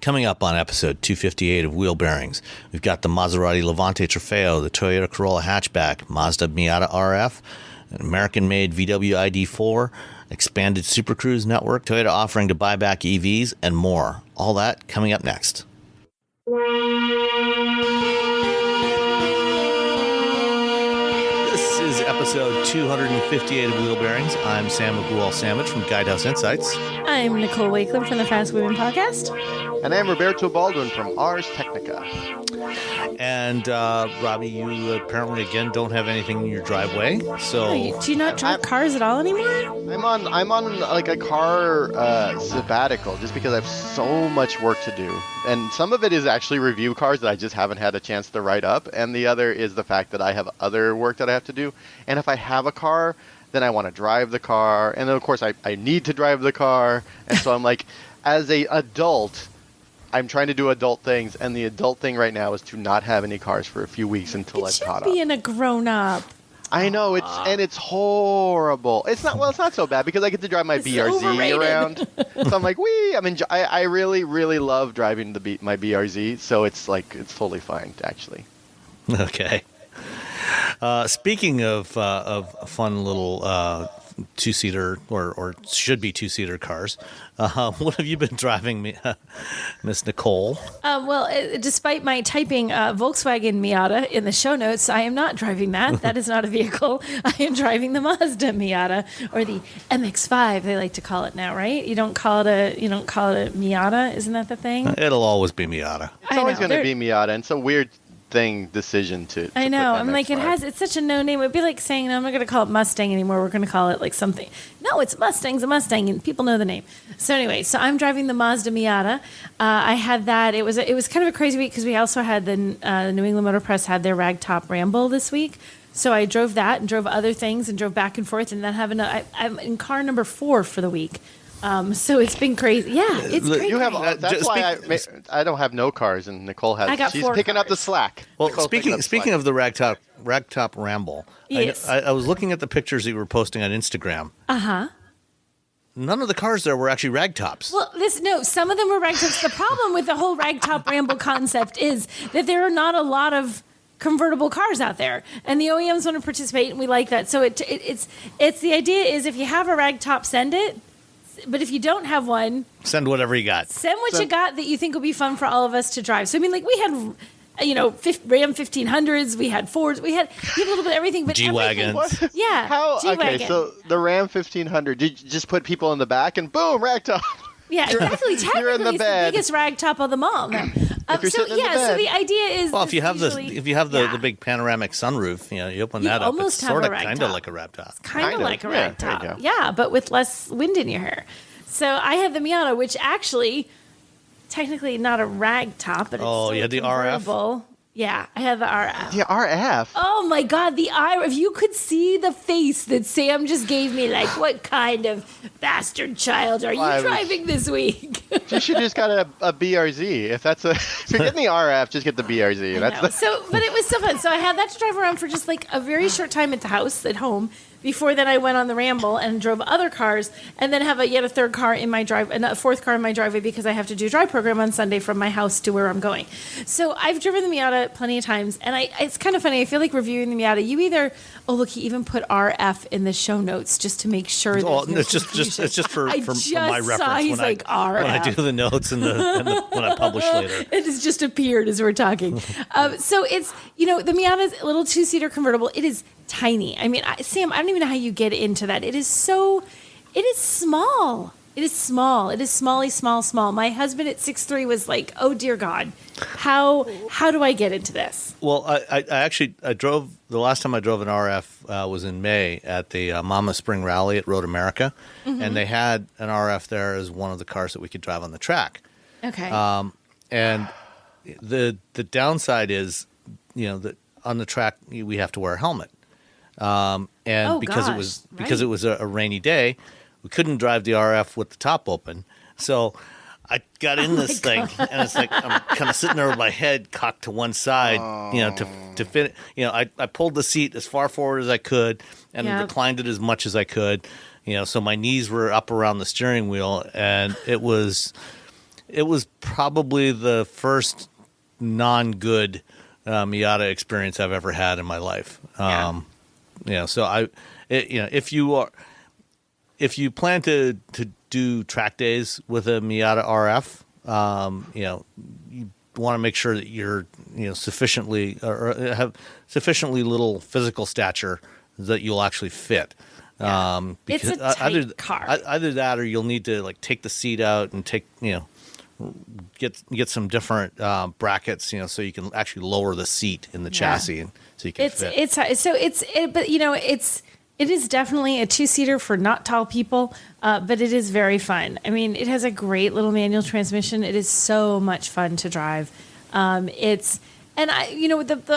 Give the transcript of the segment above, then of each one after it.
Coming up on episode 258 of Wheel Bearings, we've got the Maserati Levante Trofeo, the Toyota Corolla Hatchback, Mazda Miata RF, an American-made VW ID4, expanded Super Cruise network, Toyota offering to buy back EVs, and more. All that coming up next. This is episode 258 of Wheel Bearings. I'm Sam Abuel-Sandwich from Guidehouse Insights. I'm Nicole Wakelam from the Fast Women Podcast. And I'm Roberto Baldwin from Ars Technica. And Robbie, you apparently again don't have anything in your driveway. So do you not drive cars at all anymore? I'm on like a car sabbatical just because I have so much work to do. And some of it is actually review cars that I just haven't had a chance to write up. And the other is the fact that I have other work that I have to do. And if I have a car, then I want to drive the car. And then, of course, I need to drive the car. And so I'm like, as an adult, I'm trying to do adult things. And the adult thing right now is to not have any cars for a few weeks until I've caught up. Being a grown-up. I know, it's horrible. It's not so bad because I get to drive my BRZ around. So I'm like, I really, really love driving my BRZ. So it's totally fine, actually. Okay. Speaking of fun little two-seater or should-be two-seater cars, what have you been driving, Miss Nicole? Despite my typing Volkswagen Miata in the show notes, I am not driving that. That is not a vehicle. I am driving the Mazda Miata, or the MX-5. They like to call it now, right? You don't call it a Miata, isn't that the thing? It'll always be Miata. It's always going to be Miata, and it's a weird decision to I know. I'm like, MX-5. it's such a no name. It'd be like saying, no, I'm not going to call it Mustang anymore. We're going to call it like something. No, it's Mustang's a Mustang, and people know the name. So anyway, I'm driving the Mazda Miata. I had that. It was kind of a crazy week because we also had the New England Motor Press had their Ragtop Ramble this week. So I drove that and drove other things and drove back and forth, and then I'm in car number 4 for the week. So it's been crazy. Yeah, it's crazy. You have that's why I don't have no cars, and Nicole has. She's picking up the slack. Well, speaking of the Ragtop Ramble, yes. I was looking at the pictures that you were posting on Instagram. None of the cars there were actually ragtops. Well, some of them were ragtops. The problem with the whole Ragtop Ramble concept is that there are not a lot of convertible cars out there, and the OEMs want to participate, and we like that. So it's the idea is if you have a ragtop, send it. But if you don't have one, send whatever you got. Send what you got that you think will be fun for all of us to drive. So I mean, like we had, Ram 1500s, we had Fords, we had a little bit of everything, but G-Wagons. Yeah. Okay, so the Ram 1500, did you just put people in the back and boom, ragtop? Yeah, exactly. You're in the bed. It's the biggest ragtop of them all. So the idea is. Well, if you have the big panoramic sunroof, you open that up. It's sort of kind of like a ragtop. It's kind of like a ragtop. Yeah, but with less wind in your hair. So I have the Miata, which actually, technically not a ragtop, but it's you had the RF. Yeah, I have the RF. The RF? Oh my God, the RF. If you could see the face that Sam just gave me, like, what kind of bastard child are you driving this week? You should just got a BRZ. If you're getting the RF, just get the BRZ. But it was so fun. So I had that to drive around for just like a very short time at home. Before then, I went on the Ramble and drove other cars, and then have yet a third car in my drive, and a fourth car in my driveway because I have to do a drive program on Sunday from my house to where I'm going. So I've driven the Miata plenty of times, and it's kind of funny. I feel like reviewing the Miata. You either he even put RF in the show notes just to make sure. It's just for my reference when I do the notes and when I publish later. It has just appeared as we're talking. So it's the Miata is a little 2-seater convertible. It is tiny. I mean, Sam, I don't even know how you get into that. It is small. It is small. It is small. My husband at 6'3" was like, oh dear God, how do I get into this? Well, I drove, the last time I drove an RF was in May at the Mama Spring Rally at Road America, and they had an RF there as one of the cars that we could drive on the track. Okay. And the downside is, that on the track we have to wear a helmet. Because it was a rainy day, we couldn't drive the RF with the top open. So I got in this thing, and it's like I'm kind of sitting there with my head cocked to one side, to fit. I pulled the seat as far forward as I could and reclined it as much as I could. So my knees were up around the steering wheel, and it was it was probably the first non-good Miata experience I've ever had in my life. So if you plan to do track days with a Miata RF, you want to make sure that you're sufficiently or have sufficiently little physical stature that you'll actually fit. Because it's a tight car. Either that, or you'll need to like take the seat out and get some different brackets, so you can actually lower the seat in the chassis, and so you can fit. It is definitely a two-seater for not tall people, but it is very fun. I mean, it has a great little manual transmission. It is so much fun to drive. The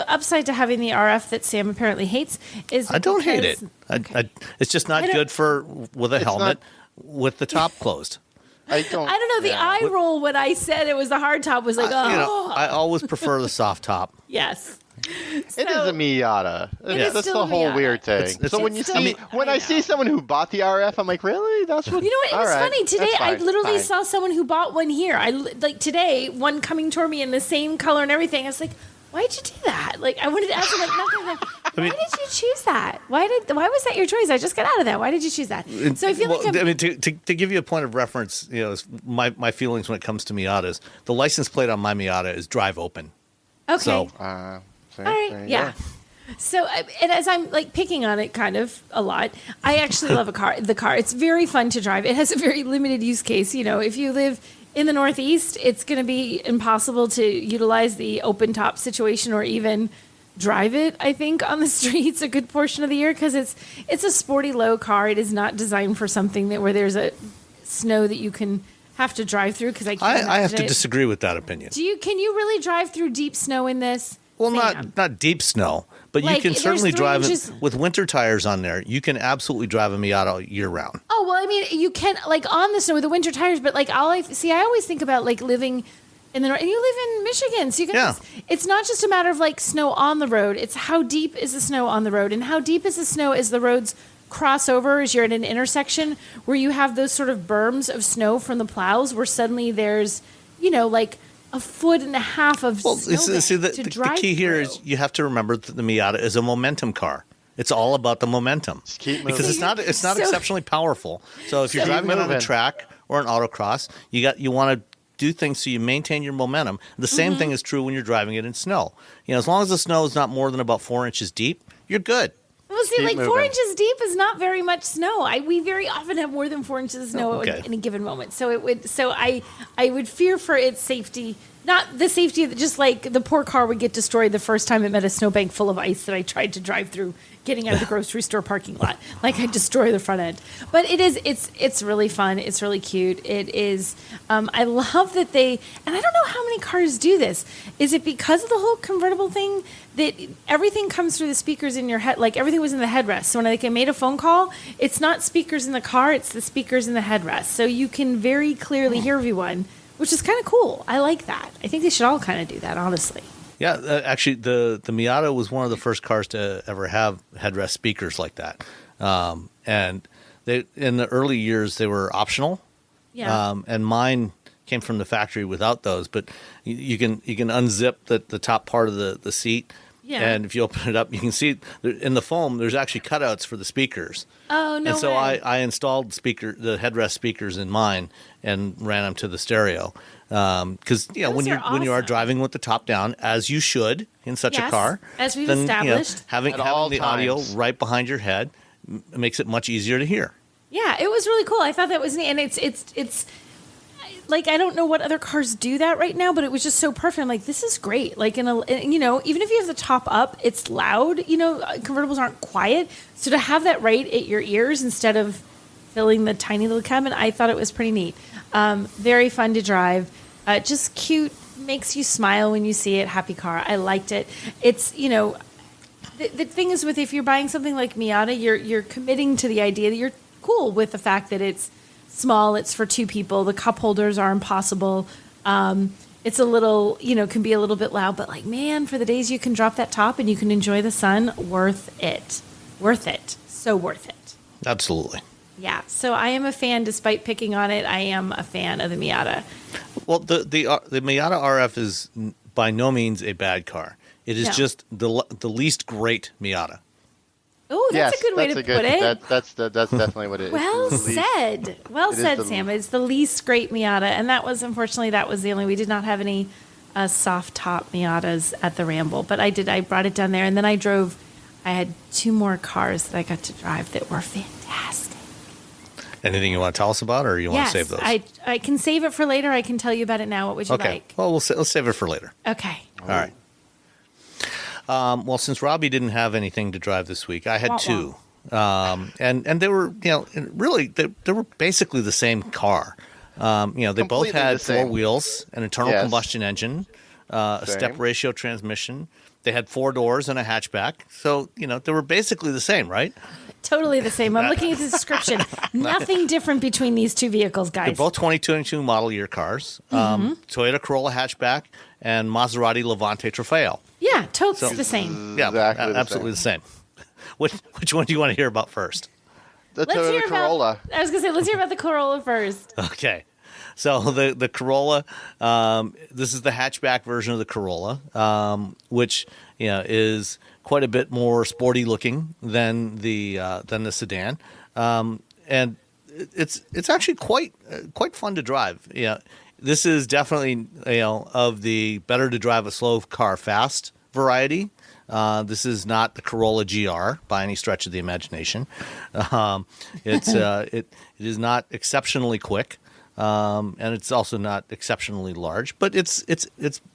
upside to having the RF that Sam apparently hates is I don't hate it. Okay. It's just not good with a helmet with the top closed. I don't know. The eye roll when I said it was the hard top was like, I always prefer the soft top. Yes. It is a Miata. That's the whole weird thing. When I see someone who bought the RF, I'm like, really? That's what. You know what? It was funny today. I literally saw someone who bought one here. Today, one coming toward me in the same color and everything. I was like, why'd you do that? Like, I wanted to ask him why did you choose that? Why was that your choice? I just got out of that. Why did you choose that? So I feel to give you a point of reference, my feelings when it comes to Miatas, the license plate on my Miata is drive open. Okay. So, all right. Yeah. So, and as I'm like picking on it kind of a lot, I actually love the car. It's very fun to drive. It has a very limited use case. If you live in the Northeast, it's going to be impossible to utilize the open top situation or even drive it, I think, on the streets a good portion of the year because it's a sporty low car. It is not designed for something where there's a snow that you can have to drive through because I have to disagree with that opinion. Can you really drive through deep snow in this? Well, not deep snow, but you can certainly drive it with winter tires on there. You can absolutely drive a Miata year round. Oh, well, I mean, you can on the snow with the winter tires, but I always think about living in the north, and you live in Michigan, so you can it's not just a matter of snow on the road. It's how deep is the snow on the road, and how deep is the snow as the roads cross over as you're at an intersection where you have those sort of berms of snow from the plows where suddenly there's, a foot and a half of the key here is you have to remember that the Miata is a momentum car. It's all about the momentum because it's not exceptionally powerful. So if you're driving it on a track or an autocross, you want to do things so you maintain your momentum. The same thing is true when you're driving it in snow. As long as the snow is not more than about 4 inches deep, you're good. Well, see, 4 inches deep is not very much snow. We very often have more than 4 inches of snow at any given moment. So I would fear for its safety, not the safety that just the poor car would get destroyed the first time it met a snowbank full of ice that I tried to drive through, getting out of the grocery store parking lot. I'd destroy the front end. But it's really fun. It's really cute. It is. I love that and I don't know how many cars do this. Is it because of the whole convertible thing that everything comes through the speakers in your head? Everything was in the headrest. So when I made a phone call, it's not speakers in the car, it's the speakers in the headrest. So you can very clearly hear everyone, which is kind of cool. I like that. I think they should all kind of do that, honestly. Yeah, actually, the Miata was one of the first cars to ever have headrest speakers like that. And in the early years, they were optional. Yeah. And mine came from the factory without those. But you can unzip the top part of the seat. Yeah. And if you open it up, you can see in the foam, there's actually cutouts for the speakers. Oh, no And so way. I installed the headrest speakers in mine and ran them to the stereo. Because when you are driving with the top down, as you should in such a car, as we've established, having the audio right behind your head makes it much easier to hear. Yeah, it was really cool. I thought that was neat, and it's I don't know what other cars do that right now, but it was just so perfect. I'm like, this is great. Even if you have the top up, it's loud. Convertibles aren't quiet, so to have that right at your ears instead of filling the tiny little cabin, I thought it was pretty neat. Very fun to drive. Just cute, makes you smile when you see it. Happy car. I liked it. It's the thing is with if you're buying something like Miata, you're committing to the idea that you're cool with the fact that it's small, it's for two people, the cup holders are impossible, it's a little, can be a little bit loud, but man, for the days you can drop that top and you can enjoy the sun, worth it, so worth it. Absolutely. Yeah, so I am a fan. Despite picking on it, I am a fan of the Miata. Well, the Miata RF is by no means a bad car. It is just the least great Miata. Oh, that's a good way to put it. That's definitely what it is. Well said. Well said, Sam. It's the least great Miata, and that was unfortunately the only. We did not have any soft top Miatas at the Ramble, but I brought it down there, and then I had 2 more cars that I got to drive that were fantastic. Anything you want to tell us about, or you want to save those? I can save it for later. I can tell you about it now. What would you like? Well, let's save it for later. Okay. All right. Well, since Robbie didn't have anything to drive this week, I had 2. And they were, really, they were basically the same car. They both had 4 wheels, an internal combustion engine, a step ratio transmission. They had 4 doors and a hatchback. So, they were basically the same, right? Totally the same. I'm looking at the description. Nothing different between these 2 vehicles, guys. They're both 2022 model year cars. Toyota Corolla Hatchback and Maserati Levante Trofeo. Yeah, totally the same. Yeah, absolutely the same. Which one do you want to hear about first? The Toyota Corolla. I was going to say, let's hear about the Corolla first. Okay. So the Corolla, this is the hatchback version of the Corolla, which is quite a bit more sporty looking than the sedan, and it's actually quite fun to drive. Yeah, this is definitely of the better to drive a slow car fast variety. This is not the Corolla GR by any stretch of the imagination. It is not exceptionally quick. And it's also not exceptionally large, but it's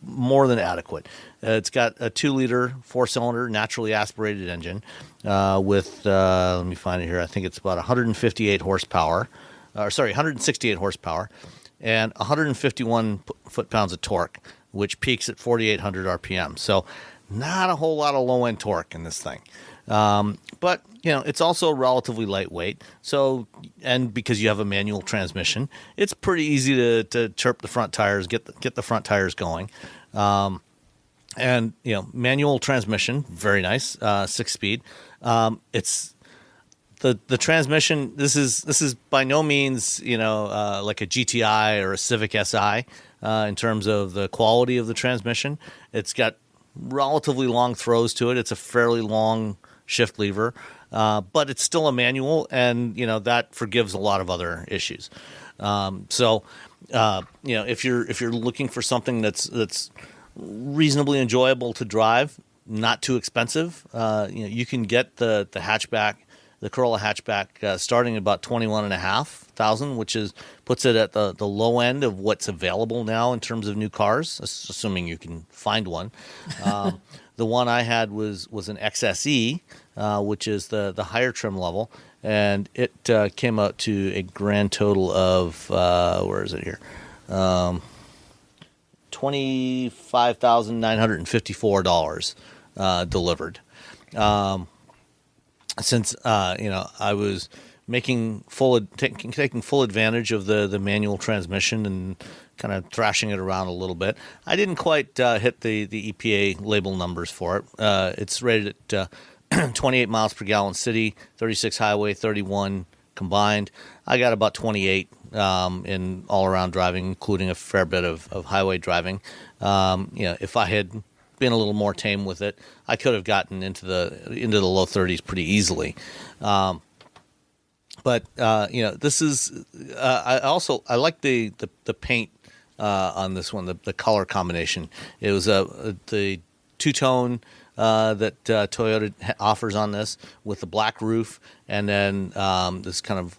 more than adequate. It's got a 2-liter 4-cylinder naturally aspirated engine with let me find it here. I think it's about 168 horsepower, 168 horsepower, and 151 foot-pounds of torque, which peaks at 4,800 RPM. So not a whole lot of low-end torque in this thing. But it's also relatively lightweight. So, and because you have a manual transmission, it's pretty easy to chirp the front tires, get the front tires going. And manual transmission, very nice, 6-speed. It's the transmission. This is by no means like a GTI or a Civic Si in terms of the quality of the transmission. It's got relatively long throws to it. It's a fairly long shift lever, but it's still a manual, and that forgives a lot of other issues. So if you're looking for something that's reasonably enjoyable to drive, not too expensive, you can get the hatchback, the Corolla hatchback, starting at about $21,500, which puts it at the low end of what's available now in terms of new cars, assuming you can find one. The one I had was an XSE, which is the higher trim level, and it came out to a grand total of where is it here? $25,954 delivered. Since I was taking full advantage of the manual transmission and kind of thrashing it around a little bit, I didn't quite hit the EPA label numbers for it. It's rated at 28 miles per gallon city, 36 highway, 31 combined. I got about 28 in all around driving, including a fair bit of highway driving. If I had been a little more tame with it, I could have gotten into the low 30s pretty easily. But this is I like the paint on this one, the color combination. It was the two-tone that Toyota offers on this, with the black roof, and then this kind of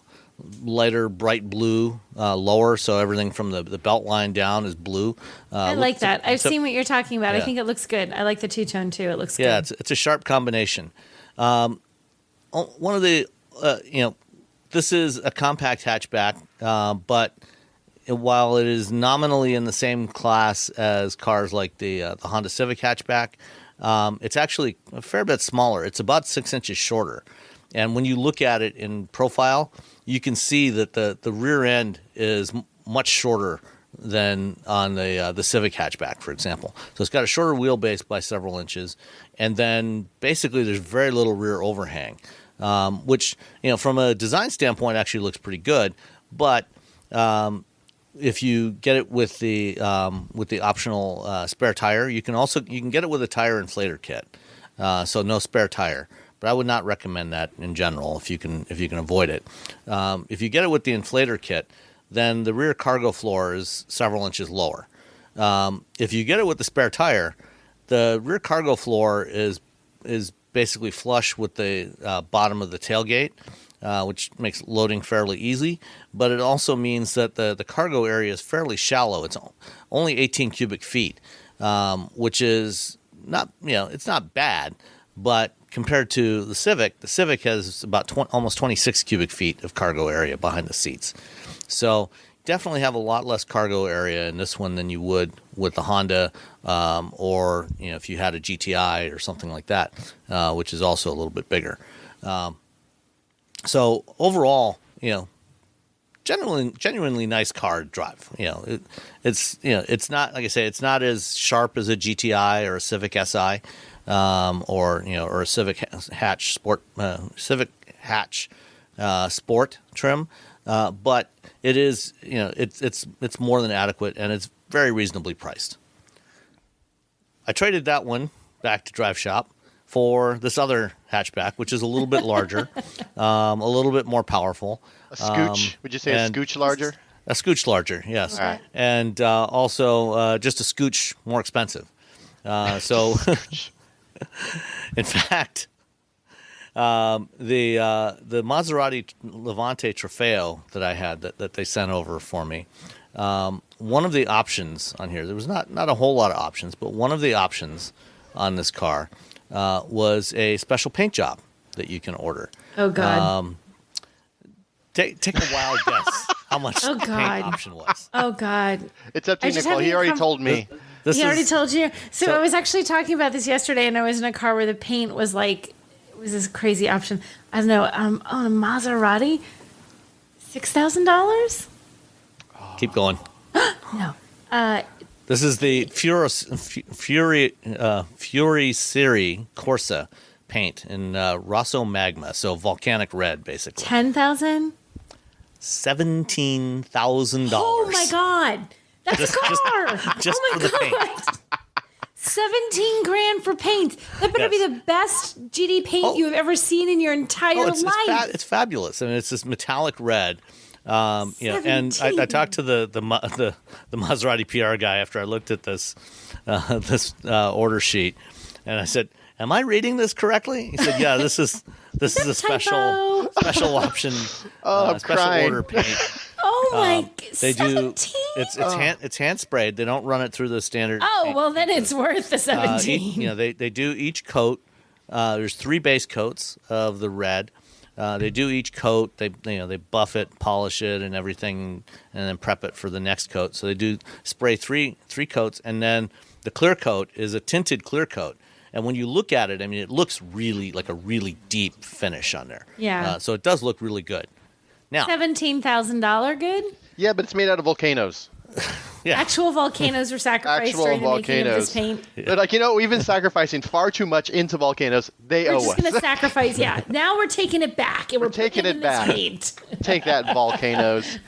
lighter bright blue lower, so everything from the belt line down is blue. I like that. I've seen what you're talking about. Yeah. I think it looks good. I like the two-tone too. It looks good. Yeah, it's a sharp combination. One of the this is a compact hatchback, but while it is nominally in the same class as cars like the Honda Civic hatchback, it's actually a fair bit smaller. It's about 6 inches shorter. And when you look at it in profile, you can see that the rear end is much shorter than on the Civic hatchback, for example. So it's got a shorter wheelbase by several inches, and then basically there's very little rear overhang. which from a design standpoint actually looks pretty good. But if you get it with the optional spare tire, you can get it with a tire inflator kit, so no spare tire. But I would not recommend that in general if you can avoid it. If you get it with the inflator kit, then the rear cargo floor is several inches lower. If you get it with the spare tire, the rear cargo floor is basically flush with the bottom of the tailgate, which makes loading fairly easy. But it also means that the cargo area is fairly shallow. It's only 18 cubic feet, which is not it's not bad, but compared to the Civic has about almost 26 cubic feet of cargo area behind the seats. So definitely have a lot less cargo area in this one than you would with the Honda, or if you had a GTI or something like that, which is also a little bit bigger. So overall, genuinely nice car to drive. It's not, like I say, it's not as sharp as a GTI or a Civic Si, or a Civic Hatch Sport, Sport trim, but it is, it's more than adequate, and it's very reasonably priced. I traded that one back to Drive Shop for this other hatchback, which is a little bit larger, a little bit more powerful. A scooch? Would you say a scooch larger? A scooch larger, yes. All right. And also just a scooch more expensive. So, in fact, the Maserati Levante Trofeo that I had that they sent over for me, one of the options on here, there was not a whole lot of options, but one of the options on this car was a special paint job that you can order. Oh, God. Take a wild guess how much the paint option was. Oh, God. It's up to you, Nicole. He already told me. He already told you? So I was actually talking about this yesterday, and I was in a car where the paint was like, it was this crazy option. I don't know, on a Maserati, $6,000? Keep going. No. This is the Fury Siri Corsa paint in Rosso Magma, so volcanic red, basically. $10,000? $17,000. Oh my God, that's a car! Just oh my for the God, paint. 17 grand for paint. That better be the best GD paint you have ever seen in your entire life. It's fabulous. I mean, it's this metallic red. And I talked to the Maserati PR guy after I looked at this order sheet, and I said, "Am I reading this correctly?" He said, "Yeah, this is a special option, special order paint." Oh my! They 17? It's hand sprayed. They don't run it through the standard. Oh well, then it's worth the 17. They do each coat. There's 3 base coats of the red. They do each coat. They buff it, polish it, and everything, and then prep it for the next coat. So they do spray three coats, and then the clear coat is a tinted clear coat. And when you look at it, I mean, it looks really like a really deep finish on there. Yeah. So it does look really good. Now, $17,000 good? Yeah, but it's made out of volcanoes. Yeah. Actual volcanoes were sacrificed during the making of this paint. Yeah. But we've been sacrificing far too much into volcanoes. We're just going to sacrifice. Yeah. Now we're taking it back, and we're taking it back. Paint. Take that, volcanoes.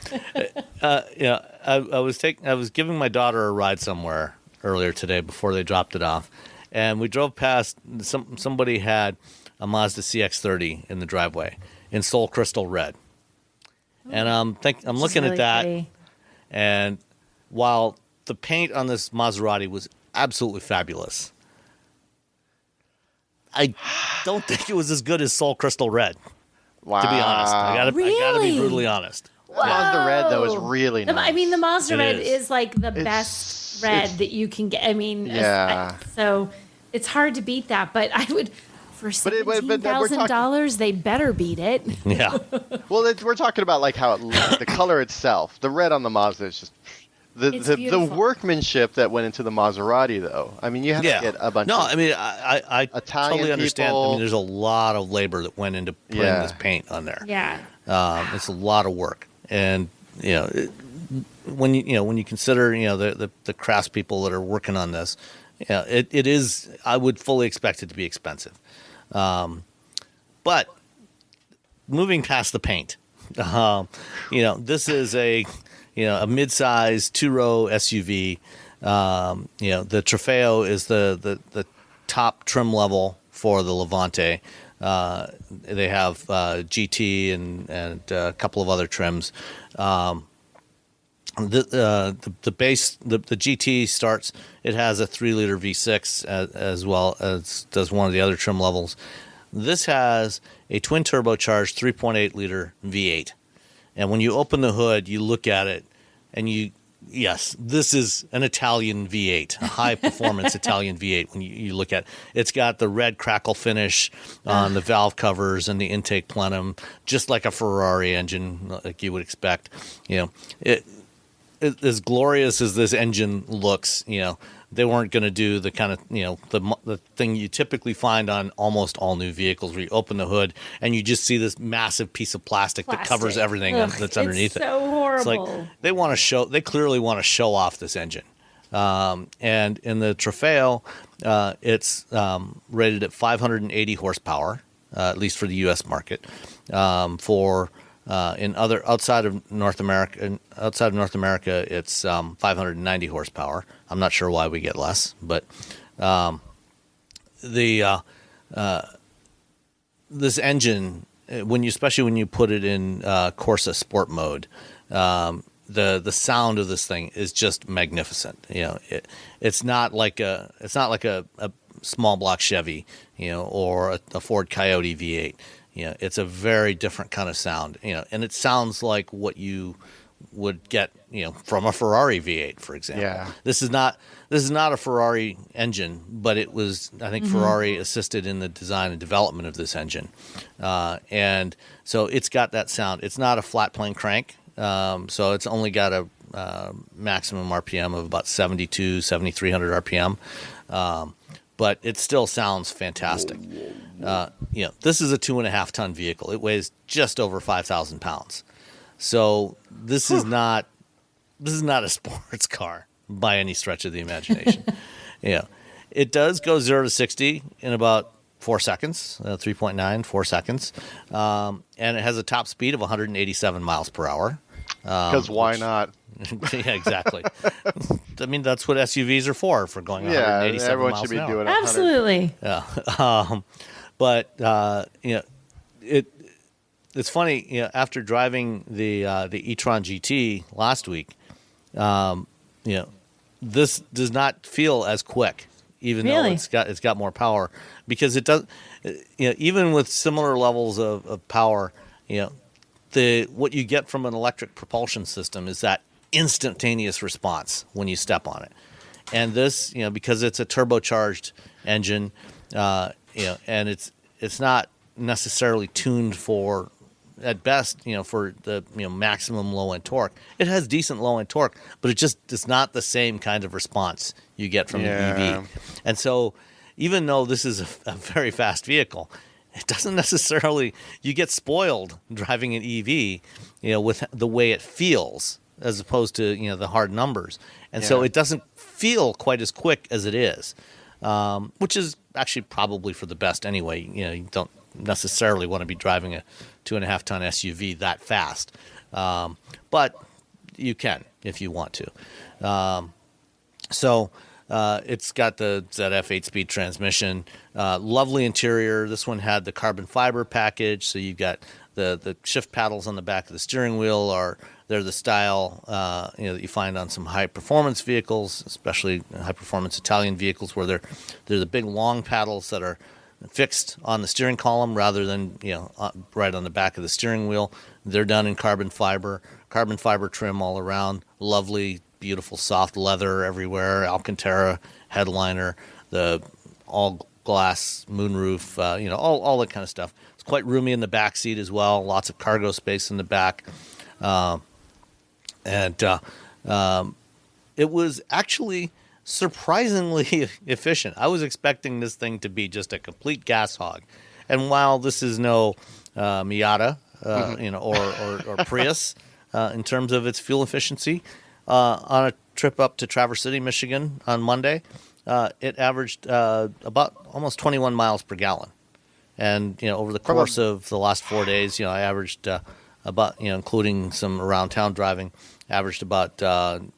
I was giving my daughter a ride somewhere earlier today before they dropped it off, and we drove past. Somebody had a Mazda CX-30 in the driveway in Soul Crystal Red, and I'm looking at that, pretty. And while the paint on this Maserati was absolutely fabulous, I don't think it was as good as Soul Crystal Red. Wow. To be honest, I gotta be brutally honest. The Mazda Red though is really nice. I mean, the Mazda Red is like the best red that you can get. I mean, so it's hard to beat that. But I would, for $17,000, they better beat it. Yeah. Well, we're talking about like how the color itself. The red on the Mazda is just. The workmanship that went into the Maserati, though. I mean, you have to get a bunch. No, I mean, I totally understand. I mean, there's a lot of labor that went into putting this paint on there. Yeah. It's a lot of work, and when you consider the craftspeople that are working on this, it is. I would fully expect it to be expensive, but moving past the paint, this is a mid-size 2-row SUV. The Trofeo is the top trim level for the Levante. They have GT and a couple of other trims. The base, the GT starts. It has a 3-liter V6 as well as does one of the other trim levels. This has a twin turbocharged 3.8-liter V8, and when you open the hood, you look at it, and yes, this is an Italian V8, a high-performance Italian V8. When you look at it, it's got the red crackle finish on the valve covers and the intake plenum, just like a Ferrari engine, like you would expect. As glorious as this engine looks, they weren't going to do the kind of, the thing you typically find on almost all new vehicles, where you open the hood and you just see this massive piece of plastic that covers everything that's underneath it. It's so horrible. It's like they clearly want to show off this engine. And in the Trofeo, it's rated at 580 horsepower, at least for the U.S. market. Outside of North America, it's 590 horsepower. I'm not sure why we get less, but this engine, especially when you put it in Corsa Sport mode, the sound of this thing is just magnificent. It's not like a small block Chevy, or a Ford Coyote V8. It's a very different kind of sound, and it sounds like what you would get, from a Ferrari V8, for example. Yeah. This is not a Ferrari engine, but it was, I think, Ferrari assisted in the design and development of this engine. And so it's got that sound. It's not a flat plane crank. So it's only got a maximum RPM of about 7,300 RPM. But it still sounds fantastic. This is a 2.5-ton vehicle. It weighs just over 5,000 pounds. So this is not a sports car by any stretch of the imagination. It does go 0 to 60 in about 4 seconds, 3.9, 4 seconds, and it has a top speed of 187 miles per hour. Because why not? Yeah, exactly. I mean, that's what SUVs are for going 187 everyone miles should be an hour. doing it. Absolutely. Yeah. It's funny, after driving the e-tron GT last week, this does not feel as quick, even though it's got more power, because it does. Even with similar levels of power, what you get from an electric propulsion system is that instantaneous response when you step on it. And this, because it's a turbocharged engine, and it's not necessarily tuned for, at best, for the maximum low end torque. It has decent low end torque, but it just is not the same kind of response you get from an EV. And so, even though this is a very fast vehicle, it doesn't necessarily, you get spoiled driving an EV, with the way it feels, as opposed to, the hard numbers. And so it doesn't feel quite as quick as it is, which is actually probably for the best anyway. You don't necessarily want to be driving a 2.5-ton SUV that fast. But you can if you want to. It's got the ZF 8-speed transmission, lovely interior. This one had the carbon fiber package, so you've got the shift paddles on the back of the steering wheel they're the style that you find on some high performance vehicles, especially high performance Italian vehicles, where they're the big long paddles that are fixed on the steering column rather than right on the back of the steering wheel. They're done in carbon fiber trim all around, lovely, beautiful soft leather everywhere, Alcantara headliner, the all glass moonroof, all that kind of stuff. It's quite roomy in the back seat as well, lots of cargo space in the back. It was actually surprisingly efficient. I was expecting this thing to be just a complete gas hog. And while this is no Miata, or Prius in terms of its fuel efficiency, on a trip up to Traverse City, Michigan on Monday, it averaged about almost 21 miles per gallon. And over the course of the last 4 days, I averaged about, including some around town driving, averaged about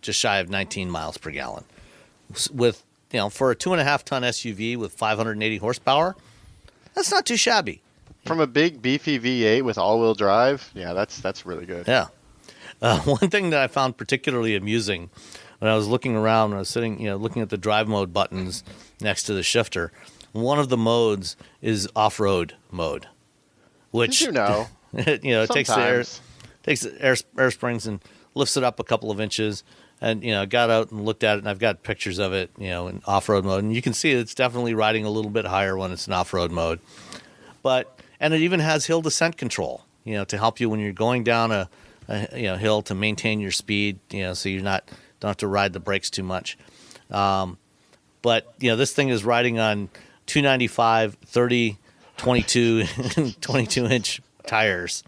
just shy of 19 miles per gallon. With for a 2.5 ton SUV with 580 horsepower, that's not too shabby. From a big beefy V8 with all-wheel drive, yeah, that's really good. Yeah. One thing that I found particularly amusing when I was looking around, when I was sitting, looking at the drive mode buttons next to the shifter, one of the modes is off-road mode, which it takes the air springs and lifts it up a couple of inches. And I got out and looked at it, and I've got pictures of it, in off-road mode, and you can see it's definitely riding a little bit higher when it's in off-road mode. And it even has hill descent control, to help you when you're going down a hill to maintain your speed, so you're don't have to ride the brakes too much. But this thing is riding on 295, 30, 22, 22-inch tires,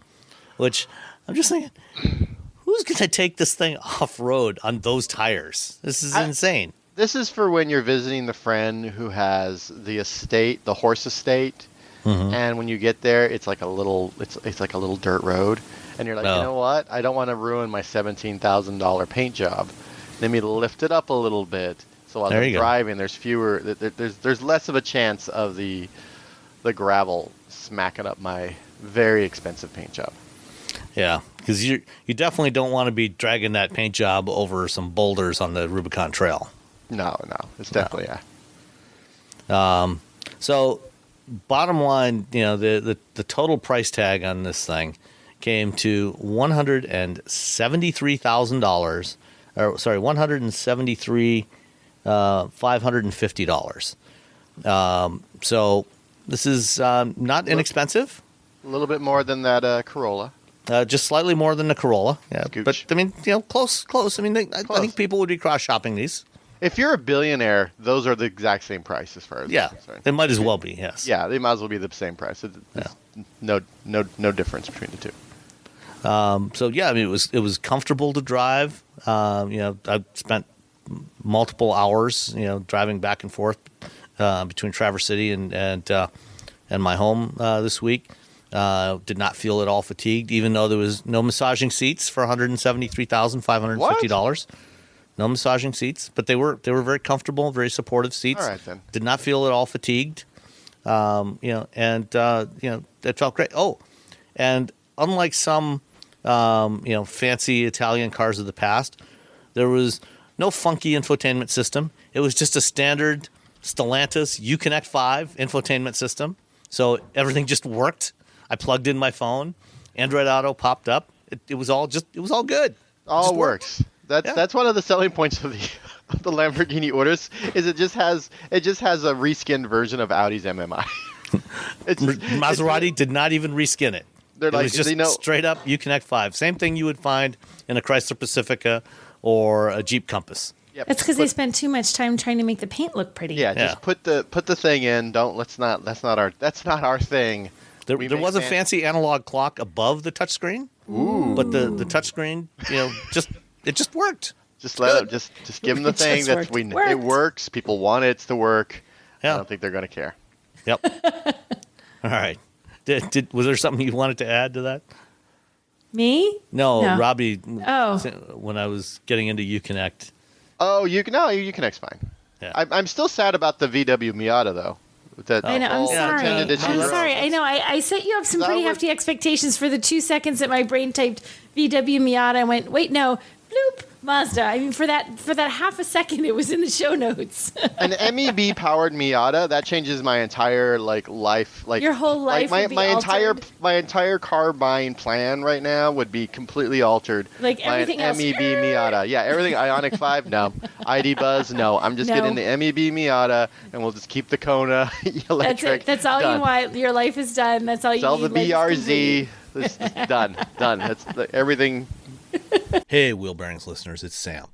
which I'm just thinking, who's going to take this thing off-road on those tires? This is insane. This is for when you're visiting the friend who has the estate, the horse estate, and when you get there, it's like a little dirt road, and you're like, you know what? I don't want to ruin my $17,000 paint job. Let me lift it up a little bit, so while I'm driving, there's there's less of a chance of the gravel smacking up my very expensive paint job. Yeah, because you definitely don't want to be dragging that paint job over some boulders on the Rubicon Trail. No, it's definitely So, bottom line, the total price tag on this thing came to $173,000. Or sorry, $173,550. So this is not inexpensive. A little bit more than that Corolla. Just slightly more than the Corolla. Yeah, Scooch. but I mean, close. I mean, I think people would be cross-shopping these. If you're a billionaire, those are the exact same price as far as I'm concerned. They might as well be. Yes. Yeah, they might as well be the same price. No difference between the two. So yeah, I mean, it was comfortable to drive. I spent multiple hours, driving back and forth between Traverse City and my home this week. Did not feel at all fatigued, even though there was no massaging seats for $173,550. No massaging seats, but they were very comfortable, very supportive seats. All right, then. Did not feel at all fatigued. It felt great. Oh, and unlike some fancy Italian cars of the past, there was no funky infotainment system. It was just a standard Stellantis Uconnect 5 infotainment system. So everything just worked. I plugged in my phone, Android Auto popped up. It was all good. All works. That's one of the selling points of the Lamborghini Urus is it just has a reskinned version of Audi's MMI. Maserati did not even reskin it. It was just straight up Uconnect 5. Same thing you would find in a Chrysler Pacifica or a Jeep Compass. Yep. It's because they spend too much time trying to make the paint look pretty. Yeah, just put the thing in. That's not our thing. There was a fancy analog clock above the touchscreen. Ooh. But the touchscreen, it just worked. Just give them the thing it works. People want it to work. Yeah. I don't think they're going to care. Yep. All right. Was there something you wanted to add to that? Me? No. Robbie. Oh. When I was getting into Uconnect. Oh, Uconnect's fine. Yeah. I'm still sad about the VW Miata though. I know. I'm sorry. I know. I set you up some pretty hefty expectations for the 2 seconds that my brain typed VW Miata. I went, wait, no, bloop, Mazda. I mean, for that half a second, it was in the show notes. An MEB powered Miata that changes my entire life. Your whole life. My entire car buying plan right now would be completely altered. Like everything by an else. MEB Miata. Yeah, everything. Ioniq 5. No. ID Buzz. No. I'm just getting the MEB Miata, and we'll just keep the Kona electric. That's all you want. Your life is done. That's all you Sell need. Sell the BRZ. This is done. That's everything. Hey, Wheel Bearings listeners, it's Sam.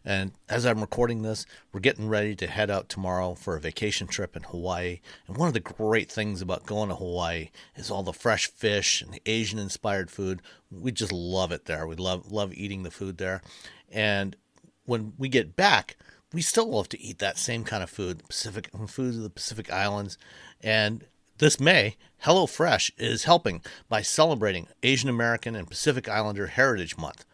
And as I'm recording this, we're getting ready to head out tomorrow for a vacation trip in Hawaii. And one of the great things about going to Hawaii is all the fresh fish and the Asian-inspired food. We just love it there. We love eating the food there. And when we get back, we still love to eat that same kind of food, food of the Pacific Islands. And This May, HelloFresh is helping by celebrating Asian American and Pacific Islander Heritage Month.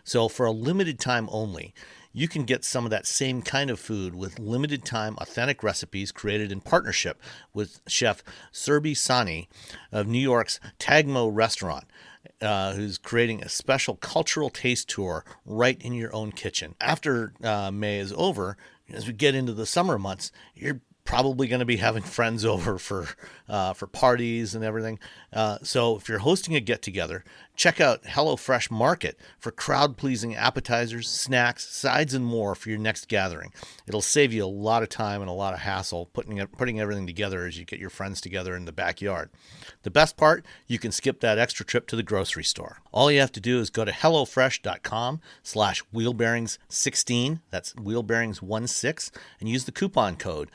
So for a limited time only, you can get some of that same kind of food with limited time authentic recipes created in partnership with chef Surbi Sani of New York's Tagmo restaurant, who's creating a special cultural taste tour right in your own kitchen. After May is over, as we get into the summer months, you're probably going to be having friends over for parties and everything. So if you're hosting a get-together, check out HelloFresh Market for crowd-pleasing appetizers, snacks, sides, and more for your next gathering. It'll save you a lot of time and a lot of hassle putting everything together as you get your friends together in the backyard. The best part, you can skip that extra trip to the grocery store. All you have to do is go to hellofresh.com/wheelbearings16, that's wheelbearings16, and use the coupon code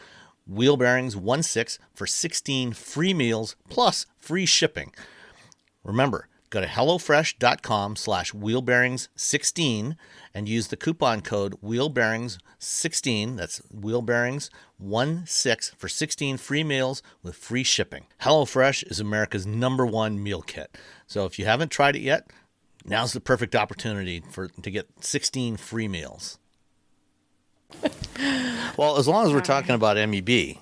wheelbearings16 for 16 free meals plus free shipping. Remember, go to hellofresh.com/wheelbearings16 and use the coupon code wheelbearings16, that's wheelbearings16, for 16 free meals with free shipping. HelloFresh is America's #1 meal kit. So if you haven't tried it yet, now's the perfect opportunity to get 16 free meals. Well, as long as we're talking about MEB,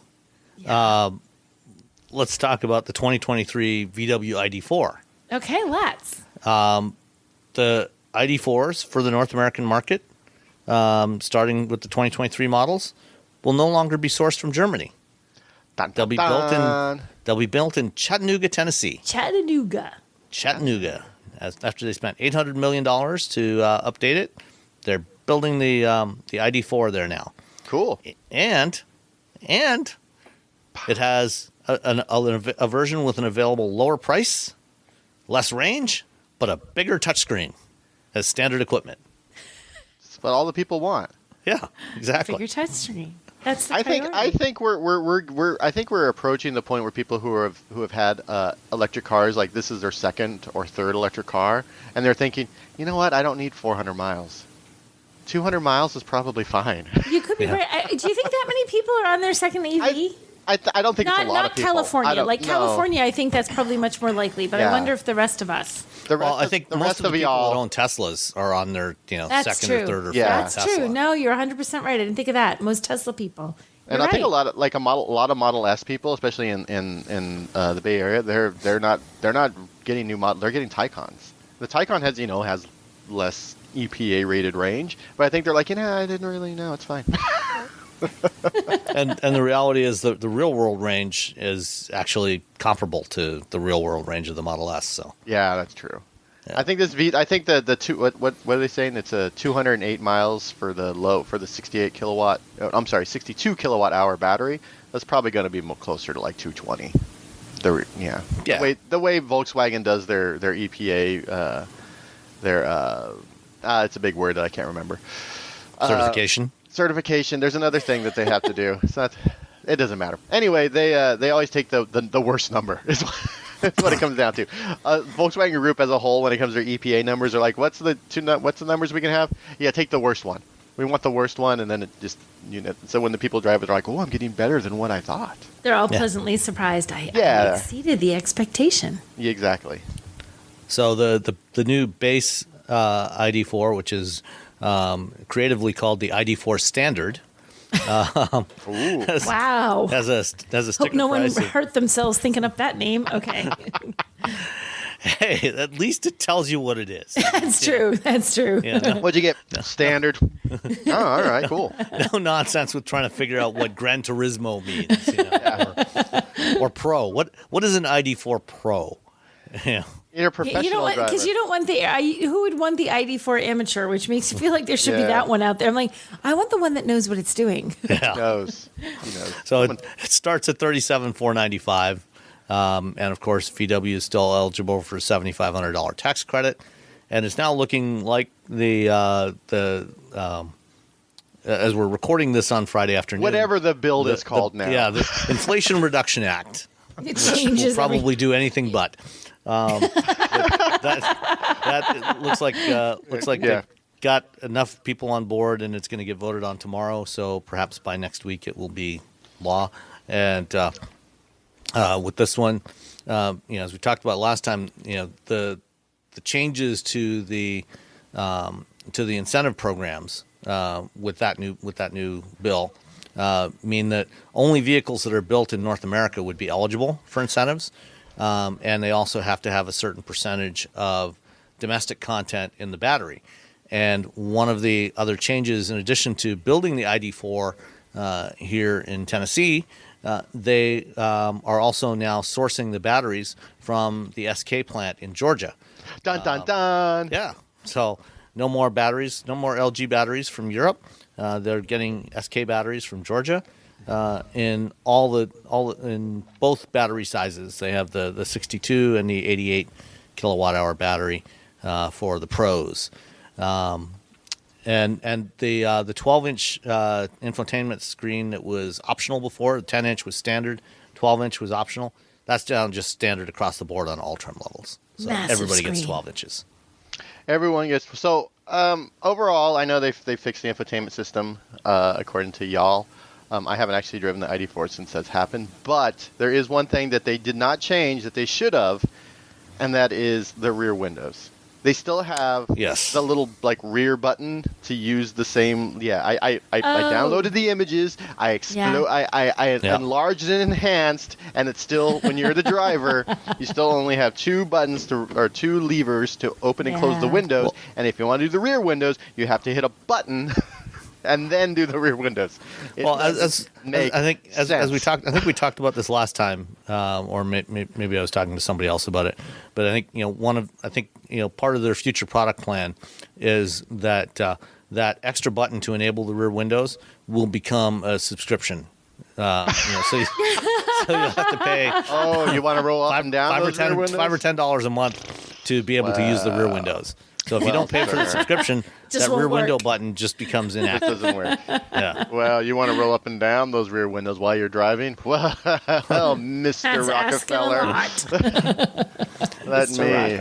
let's talk about the 2023 VW ID4. Okay, let's. The ID4s for the North American market, starting with the 2023 models, will no longer be sourced from Germany. They'll be built in Chattanooga, Tennessee. Chattanooga. After they spent $800 million to update it, they're building the ID4 there now. Cool. And it has a version with an available lower price, less range, but a bigger touchscreen as standard equipment. That's what all the people want. Yeah, exactly. Bigger touchscreen. That's the I priority. think we're approaching the point where people who have had electric cars, like this is their second or third electric car, and they're thinking, you know what, I don't need 400 miles. 200 miles is probably fine. You could be right. Do you think that many people are on their second EV? I don't think it's a lot of people. Not California. No. California, I think that's probably much more likely. But I wonder if the rest of us. I think most of the people that own Teslas are on their second or third or fourth That's Tesla. true. No, you're 100% right. I didn't think of that. Most Tesla people. And I think a lot of Model S people, especially in the Bay Area, they're not getting new model. They're getting Taycans. The Taycan has less EPA rated range, but I think they're like, I didn't really know. It's fine. and the reality is the real world range is actually comparable to the real world range of the Model S. So yeah, that's true. Yeah. I think the two what are they saying? It's a 208 miles for the 62 kilowatt hour battery. That's probably going to be closer to like 220. The way Volkswagen does their EPA it's a big word that I can't remember. Certification. There's another thing that they have to do. It doesn't matter. Anyway, they always take the worst number. Is what it comes down to. Volkswagen Group as a whole, when it comes to their EPA numbers, are like, what's the numbers we can have? Yeah, take the worst one. We want the worst one, and then it just So when the people drive it, they're like, "Oh, I'm getting better than what I thought." They're all pleasantly surprised. I exceeded the expectation. Yeah, exactly. So the new base ID4, which is creatively called the ID4 Standard. Wow. Has a sticker Hope no one price hurt themselves thinking up that name. Okay. Hey, at least it tells you what it is. That's true. What'd you get? Standard. Oh, all right, cool. No nonsense with trying to figure out what Gran Turismo means, or Pro. What is an ID4 Pro? Yeah. You're a professional driver. Because you don't want who would want the ID4 Amateur, which makes you feel like there should be that one out there. I'm like, I want the one that knows what it's doing. Yeah. He knows. So it starts at $37,495. And of course, VW is still eligible for a $7,500 tax credit, and it's now looking like as we're recording this on Friday afternoon, whatever the bill is called now. Yeah, the Inflation Reduction Act. It changes. Will probably do anything but. That looks like they've got enough people on board, and it's going to get voted on tomorrow. So perhaps by next week it will be law, and. With this one, as we talked about last time, the changes to the incentive programs with that new bill mean that only vehicles that are built in North America would be eligible for incentives, and they also have to have a certain percentage of domestic content in the battery. And one of the other changes, in addition to building the ID4 here in Tennessee, they are also now sourcing the batteries from the SK plant in Georgia. Dun, dun, dun. Yeah. So no more batteries, no more LG batteries from Europe. They're getting SK batteries from Georgia in in both battery sizes. They have the 62 and the 88 kilowatt hour battery for the Pros. And the 12-inch infotainment screen that was optional before, the 10-inch was standard, 12-inch was optional. That's down just standard across the board on all trim levels. So Massive everybody gets screen. 12 inches. Everyone gets so. Overall, I know they fixed the infotainment system according to y'all. I haven't actually driven the ID4 since that's happened, but there is one thing that they did not change that they should have, and that is the rear windows. They still have the little rear button to use the same. Yeah, I downloaded the images. I enlarged and enhanced, and it's still, when you're the driver, you still only have two buttons or two levers to open and close the windows. And if you want to do the rear windows, you have to hit a button and then do the rear windows. As we talked, I think we talked about this last time, or maybe I was talking to somebody else about it. But I think part of their future product plan is that that extra button to enable the rear windows will become a subscription. So you'll have to pay. Oh, you want to roll up and down $5 or $10 a month to be able to use the rear windows. So if you don't pay for the subscription, that rear window button just becomes inactive. It doesn't work. Yeah. Well, you want to roll up and down those rear windows while you're driving? Well, Mr. Rockefeller. Let me.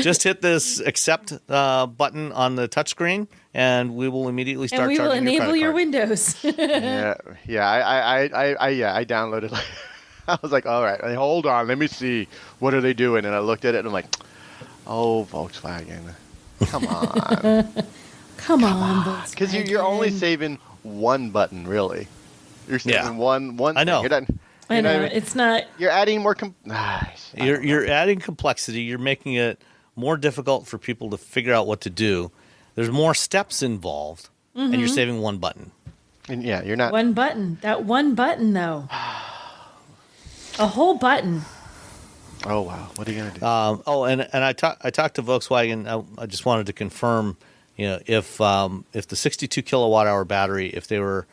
Just hit this accept button on the touchscreen, and we will immediately start charging your credit card. And we will enable your windows. I downloaded. I was like, all right, hold on, let me see. What are they doing? And I looked at it, and I'm like, oh, Volkswagen. Come on. Come on. Because you're only saving one button, really. You're saving one I know. thing. I know. It's not. You're adding more. You're adding complexity. You're making it more difficult for people to figure out what to do. There's more steps involved, and you're saving one button. And you're not. One button. That one button, though. A whole button. Oh wow! What are you gonna do? And I talked to Volkswagen. I just wanted to confirm, if the 62 kilowatt hour battery, if they were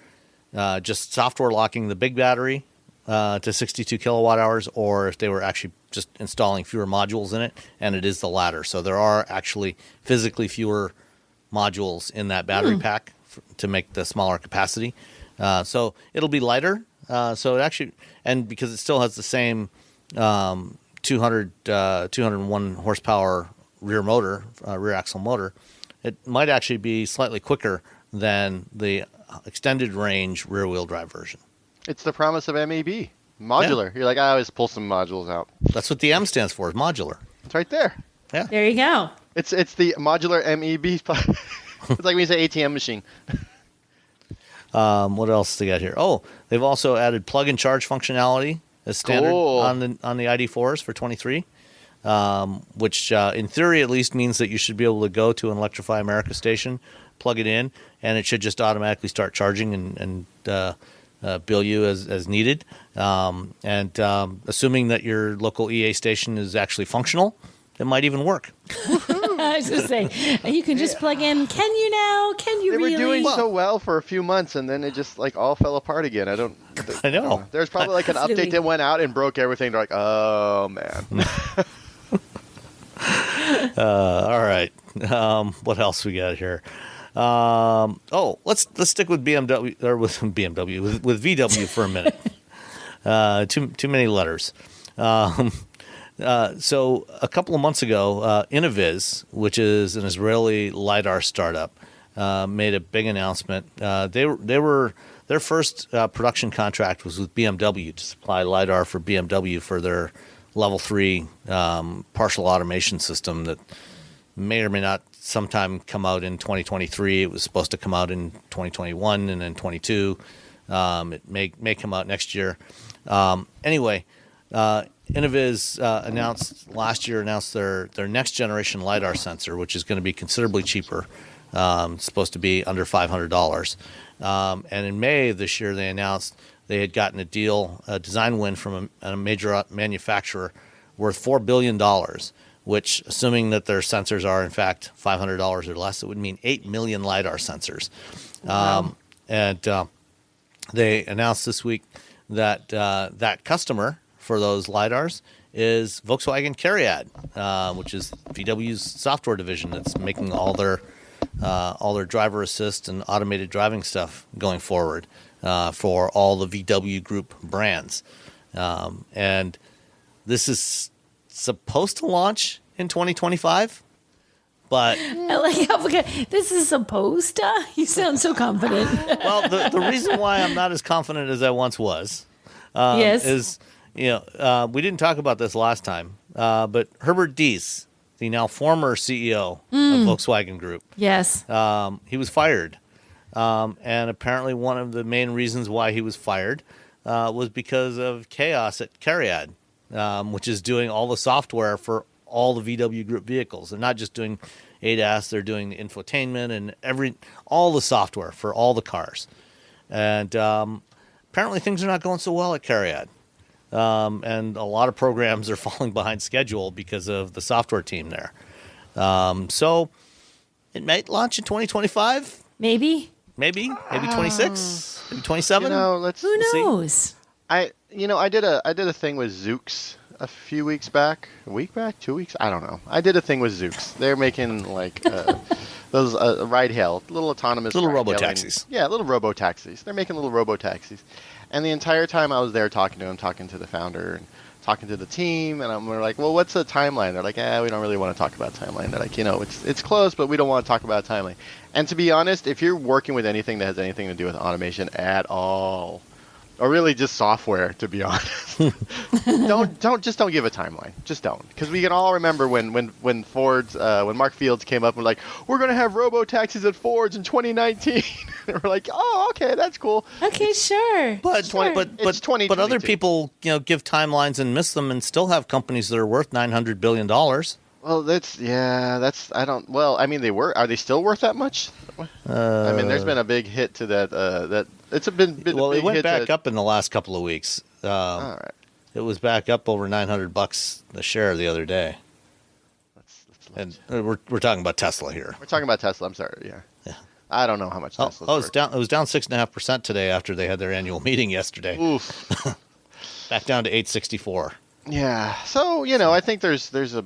just software locking the big battery to 62 kilowatt hours, or if they were actually just installing fewer modules in it, and it is the latter. So there are actually physically fewer modules in that battery pack to make the smaller capacity. So it'll be lighter. So it actually, and because it still has the same 201 horsepower rear motor, rear axle motor, it might actually be slightly quicker than the extended range rear wheel drive version. It's the promise of MAB, modular. Yeah. You're like, I always pull some modules out. That's what the M stands for, is modular. It's right there. Yeah. There you go. It's the modular MEB. It's like when you say ATM machine. What else they got here? Oh, they've also added plug and charge functionality as standard on the ID4s for 23, which in theory at least means that you should be able to go to an Electrify America station, plug it in, and it should just automatically start charging and bill you as needed. Assuming that your local EA station is actually functional, it might even work. I was just saying, you can just plug in. Can you now? Can you really? They were doing so well for a few months, and then it just all fell apart again. I know. There's probably an update that went out and broke everything. They're like, oh man. All right. What else we got here? Let's stick with BMW or with VW for a minute. Too many letters. So a couple of months ago, Innoviz, which is an Israeli lidar startup, made a big announcement. They were their first production contract was with BMW to supply lidar for BMW for their Level 3 partial automation system that may or may not sometime come out in 2023. It was supposed to come out in 2021 and then 22. It may come out next year. Anyway, Innoviz announced their next generation lidar sensor, which is going to be considerably cheaper. It's supposed to be under $500. And in May of this year, they announced they had gotten a design win from a major manufacturer worth $4 billion, which, assuming that their sensors are, in fact, $500 or less, it would mean 8 million LiDAR sensors. Wow. And they announced this week that that customer for those LiDARs is Volkswagen CARIAD, which is VW's software division that's making all their driver assist and automated driving stuff going forward for all the VW Group brands. And this is supposed to launch in 2025, but I like how this is supposed to. You sound so confident. Well, the reason why I'm not as confident as I once was is, we didn't talk about this last time, but Herbert Diess, the now former CEO of Volkswagen Group, yes, he was fired, and apparently one of the main reasons why he was fired was because of chaos at CARIAD, which is doing all the software for all the VW Group vehicles. They're not just doing ADAS; they're doing the infotainment and all the software for all the cars. And apparently, things are not going so well at CARIAD, and a lot of programs are falling behind schedule because of the software team there. So it might launch in 2025. Maybe 26, maybe 27. Who knows? See. I did a thing with Zoox a few weeks back, a week back, 2 weeks, I don't know. I did a thing with Zoox. They're making like those ride hail, little autonomous, little robo taxis. Yeah, little robo taxis. They're making little robo taxis, and the entire time I was there talking to the founder and talking to the team, and we're like, well, what's the timeline? They're like, we don't really want to talk about timeline. They're like, it's close, but we don't want to talk about timeline. And to be honest, if you're working with anything that has anything to do with automation at all, or really just software, to be honest, don't give a timeline. Just don't, because we can all remember when Ford's when Mark Fields came up and like, we're gonna have robo taxis at Ford's in 2019. And we're like, oh, okay, that's cool. Okay, sure. But sure. but other people give timelines and miss them, and still have companies that are worth $900 billion. Well, are they still worth that much? There's been a big hit to that. It went back up in the last couple of weeks. All right. It was back up over $900 a share the other day. And we're talking about Tesla here. We're talking about Tesla. I'm sorry. Yeah. I don't know how much Tesla's worth. It was down 6.5% today after they had their annual meeting yesterday. Oof. Back down to 864. Yeah. So I think there's a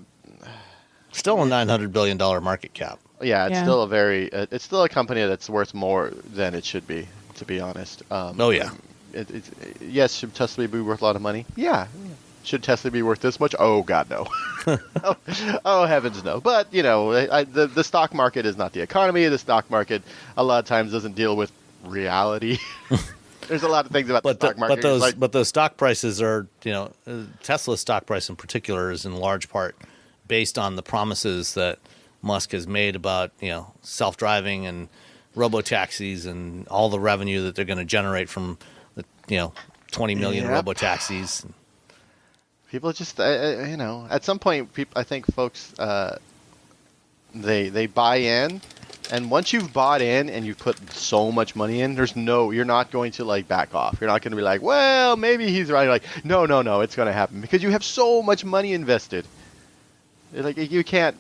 still a $900 billion market cap. Yeah, it's still a company that's worth more than it should be, to be honest. Yes, should Tesla be worth a lot of money? Yeah. Should Tesla be worth this much? Oh, God, no. oh, heavens, no. But, the stock market is not the economy. The stock market a lot of times doesn't deal with reality. There's a lot of things about the stock market. But those stock prices are, Tesla's stock price in particular is in large part based on the promises that Musk has made about, self-driving and robo-taxis and all the revenue that they're going to generate from the, 20 million robo-taxis. People just, at some point, I think folks, they buy in, and once you've bought in and you've put so much money in, you're not going to back off. You're not going to be like, well, maybe he's right. You're like, no, it's going to happen because you have so much money invested. Like you can't.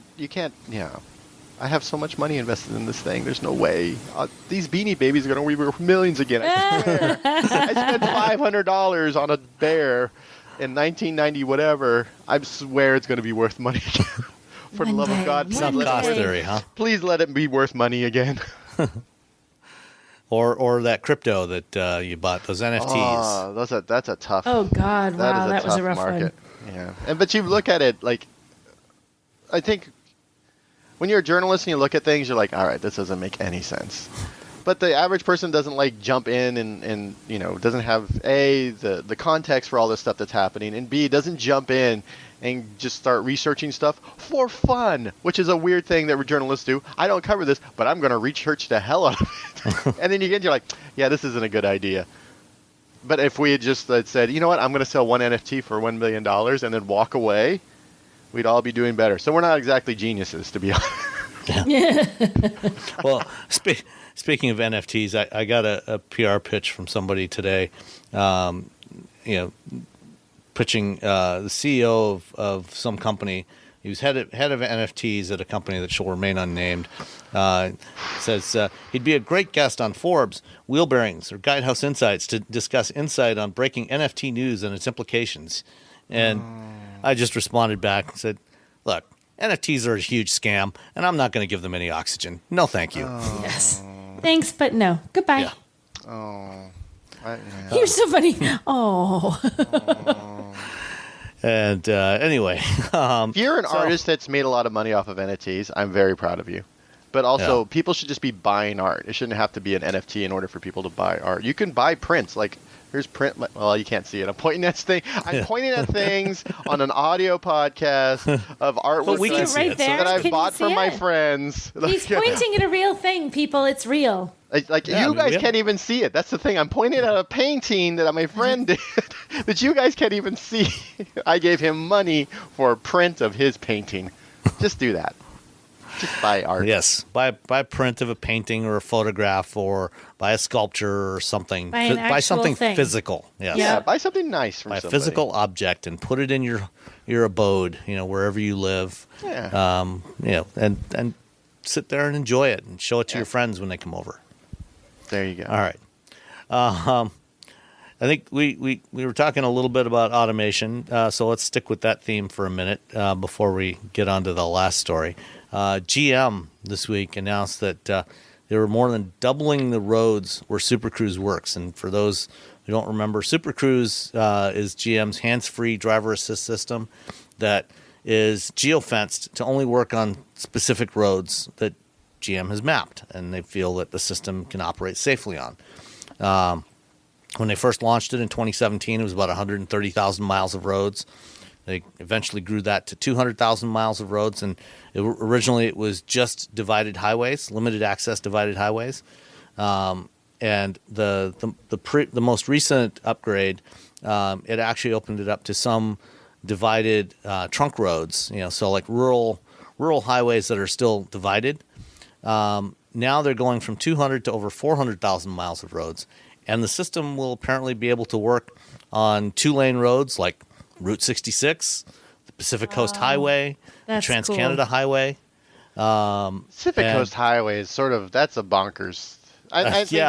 I have so much money invested in this thing. There's no way. These Beanie Babies are going to be worth millions again. I swear. I spent $500 on a bear in 1990 whatever. I swear it's going to be worth money again. For the love of God, some cost theory, huh? Please let it be worth money again. or that crypto that you bought, those NFTs. Oh, that's a tough. Oh God! Wow, that was a rough market. One. Yeah, but you look at it like. I think when you're a journalist and you look at things, you're like, all right, this doesn't make any sense. But the average person doesn't like jump in and doesn't have the context for all this stuff that's happening, and B, doesn't jump in and just start researching stuff for fun, which is a weird thing that journalists do. I don't cover this, but I'm going to research the hell out of it. And then you're like, yeah, this isn't a good idea. But if we had just said, you know what, I'm going to sell one NFT for $1 million and then walk away, we'd all be doing better. So we're not exactly geniuses, to be honest. Yeah. Well, speaking of NFTs, I got a PR pitch from somebody today, pitching the CEO of some company. He was head of NFTs at a company that shall remain unnamed. Says he'd be a great guest on Forbes, Wheel Bearings, or Guidehouse Insights to discuss insight on breaking NFT news and its implications. And I just responded back and said, look, NFTs are a huge scam, and I'm not going to give them any oxygen. No, thank you. Yes. Thanks, but no. Goodbye. Yeah. Oh. You're so funny. Oh. And anyway. If you're an artist that's made a lot of money off of NFTs, I'm very proud of you. But also, people should just be buying art. It shouldn't have to be an NFT in order for people to buy art. You can buy prints. Like, here's print. Well, you can't see it. I'm pointing at pointing at things on an audio podcast of artwork we can see it there. that I've Can you bought see from my it? friends. He's pointing at a real thing, people. It's real. You guys can't even see it. That's the thing. I'm pointing at a painting that my friend did that you guys can't even see. I gave him money for a print of his painting. Just do that. Just buy art. Yes, buy a print of a painting or a photograph, or buy a sculpture or something. Buy something thing. physical. Yes. Yeah, buy something nice from Buy a somebody. physical object and put it in your abode, wherever you live. Yeah. And sit there and enjoy it and show it to your friends when they come over. There you go. All right. I think we were talking a little bit about automation, so let's stick with that theme for a minute before we get on to the last story. GM this week announced that they were more than doubling the roads where Super Cruise works. And for those who don't remember, Super Cruise is GM's hands-free driver assist system that is geofenced to only work on specific roads that GM has mapped, and they feel that the system can operate safely on. When they first launched it in 2017, it was about 130,000 miles of roads. They eventually grew that to 200,000 miles of roads, and originally it was just divided highways, limited access divided highways. And the most recent upgrade, it actually opened it up to some divided trunk roads. So like rural highways that are still divided. Now they're going from 200 to over 400,000 miles of roads, and the system will apparently be able to work on 2-lane roads like Route 66, the Pacific Coast Highway, the Trans-Canada Highway. Pacific Coast Highway is that's a bonkers. I think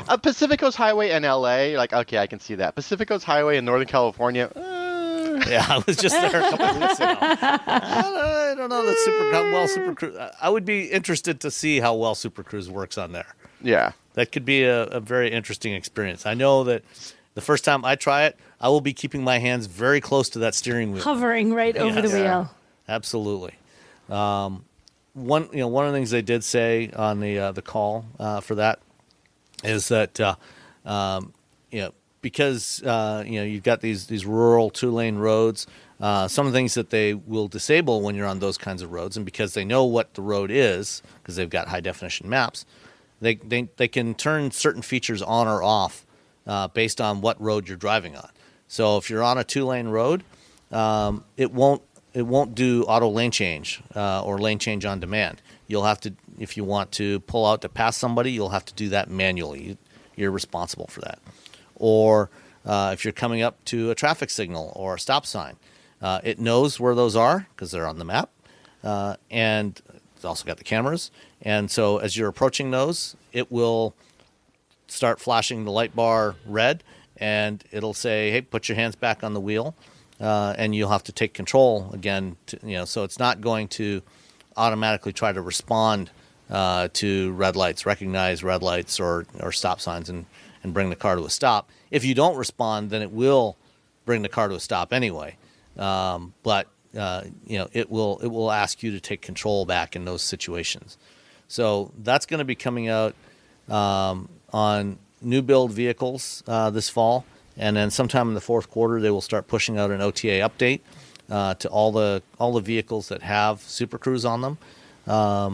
a Pacific Coast Highway in LA, okay, I can see that. Pacific Coast Highway in Northern California. Yeah, I was just there a couple of weeks ago. I don't know how well Super Cruise. I would be interested to see how well Super Cruise works on there. Yeah, that could be a very interesting experience. I know that the first time I try it, I will be keeping my hands very close to that steering wheel, hovering right over the wheel. Absolutely. One of the things they did say on the call for that is that because you've got these rural 2-lane roads, some of the things that they will disable when you're on those kinds of roads, and because they know what the road is, because they've got high definition maps, they can turn certain features on or off based on what road you're driving on. So if you're on a 2-lane road, it won't do auto lane change or lane change on demand. You'll have to, if you want to pull out to pass somebody, you'll have to do that manually. You're responsible for that. Or if you're coming up to a traffic signal or a stop sign, it knows where those are because they're on the map, and it's also got the cameras. And so as you're approaching those, it will start flashing the light bar red, and it'll say, hey, put your hands back on the wheel, and you'll have to take control again. So it's not going to automatically try to respond to red lights, recognize red lights or stop signs and bring the car to a stop. If you don't respond, then it will bring the car to a stop anyway. But it will ask you to take control back in those situations. So that's going to be coming out on new build vehicles this fall, and then sometime in the fourth quarter they will start pushing out an OTA update to all the vehicles that have Super Cruise on them, by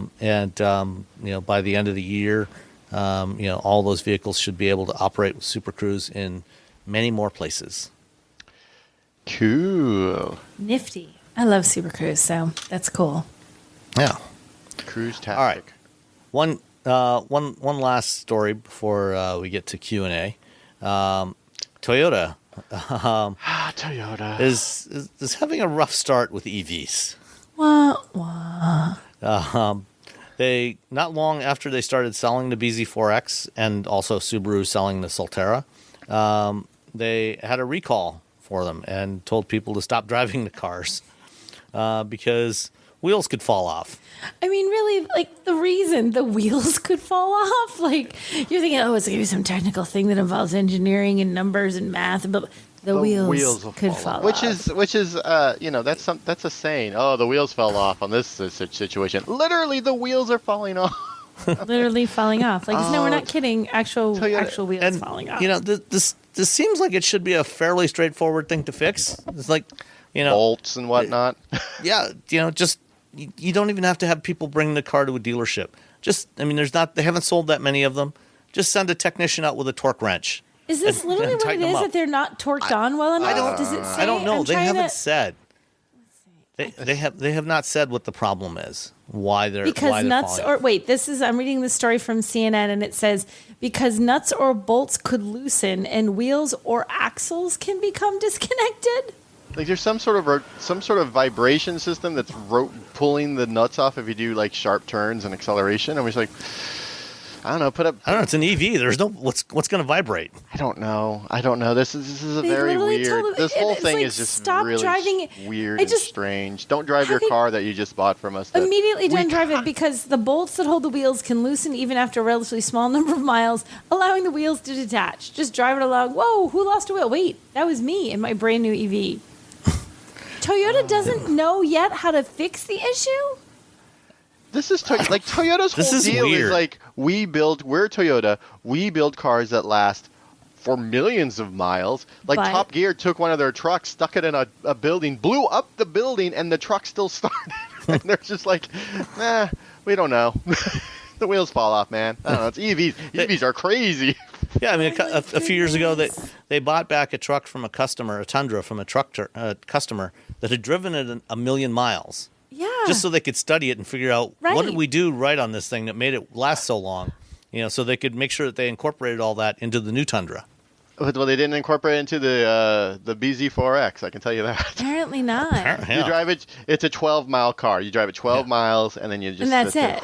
the end of the year, all those vehicles should be able to operate with Super Cruise in many more places. Cool. Nifty. I love Super Cruise, so that's cool. Yeah. Cruise-tastic. All right. One last story before we get to Q&A. Toyota Toyota is having a rough start with EVs. Wah, wah. They not long after they started selling the BZ4X and also Subaru selling the Solterra, they had a recall for them and told people to stop driving the cars because wheels could fall off. I mean, really, like, the reason the wheels could fall off, like, you're thinking, oh, it's going to be some technical thing that involves engineering and numbers and math, but the wheels could fall off. Which is that's a saying. Oh, the wheels fell off on this situation. Literally, the wheels are falling off. Literally falling off. Like, no, we're not kidding. Actual wheels falling off. This seems like it should be a fairly straightforward thing to fix. It's like, bolts and whatnot. Yeah, just you don't even have to have people bring the car to a dealership. They haven't sold that many of them. Just send a technician out with a torque wrench. Is this literally what it is, that they're not torqued on well enough? Does it say? I don't know. They haven't said. They have not said what the problem is. Why they're nuts or wait, I'm reading this story from CNN and it says because nuts or bolts could loosen and wheels or axles can become disconnected. Like there's some sort of vibration system that's pulling the nuts off if you do like sharp turns and acceleration. And we're just like, I don't know. It's an EV. There's no what's going to vibrate. I don't know. This is a very weird. This whole thing is just really weird and strange. Don't drive your car that you just bought from us. Immediately don't drive it because the bolts that hold the wheels can loosen even after a relatively small number of miles, allowing the wheels to detach. Just drive it along. Whoa, who lost a wheel? Wait, that was me in my brand new EV. Toyota doesn't know yet how to fix the issue? This is like Toyota's whole deal is like we're Toyota. We build cars that last for millions of miles. Like Top Gear took one of their trucks, stuck it in a building, blew up the building, and the truck still started. And they're just like, we don't know. The wheels fall off, man. I don't know. It's EVs. EVs are crazy. Yeah, I mean, a few years ago, they bought back a truck from a customer, a Tundra from a customer that had driven it a million miles. Yeah. Just so they could study it and figure out what did we do right on this thing that made it last so long, so they could make sure that they incorporated all that into the new Tundra. Well, they didn't incorporate it into the BZ4X, I can tell you that. Apparently not. You drive it, it's a 12-mile car. You drive it 12 miles, and then you just... And that's it.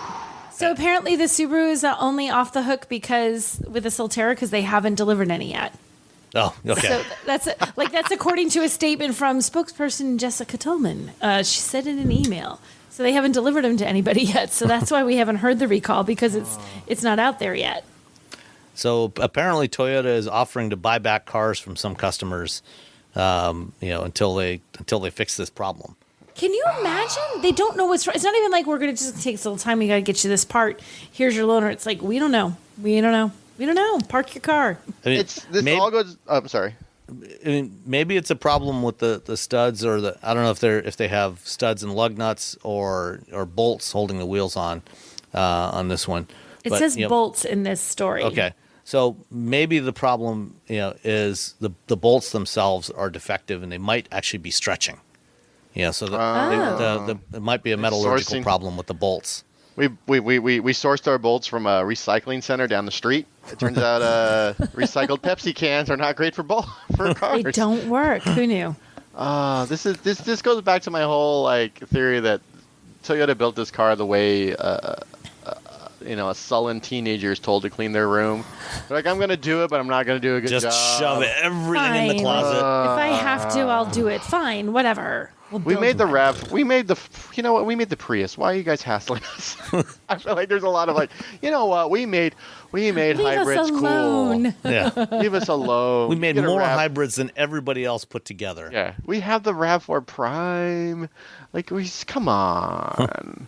So apparently the Subaru is only off the hook with the Solterra because they haven't delivered any yet. Oh, okay. So that's according to a statement from spokesperson Jessica Tillman. She said in an email. So they haven't delivered them to anybody yet. So that's why we haven't heard the recall because it's not out there yet. So apparently Toyota is offering to buy back cars from some customers, until they fix this problem. Can you imagine? They don't know what's wrong. It's not even like we're going to just take a little time. We got to get you this part. Here's your loaner. It's like, we don't know. Park your car. I mean, all goes. Oh, I'm sorry. I mean, maybe it's a problem with the studs or I don't know if they have studs and lug nuts or bolts holding the wheels on this one. It says bolts in this story. Okay. So maybe the problem, is the bolts themselves are defective and they might actually be stretching. So it might be a metallurgical problem with the bolts. We sourced our bolts from a recycling center down the street. It turns out recycled Pepsi cans are not great for cars. They don't work. Who knew? This goes back to my whole theory that Toyota built this car the way a sullen teenager is told to clean their room. They're like, I'm going to do it, but I'm not going to do a good job. Just shove everything in the closet. If I have to, I'll do it. Fine, whatever. We made the RAV. We made the Prius. Why are you guys hassling us? I feel like there's a lot of we made hybrids cool. Yeah. Leave us alone. We made more hybrids than everybody else put together. Yeah. We have the RAV4 Prime. Come on.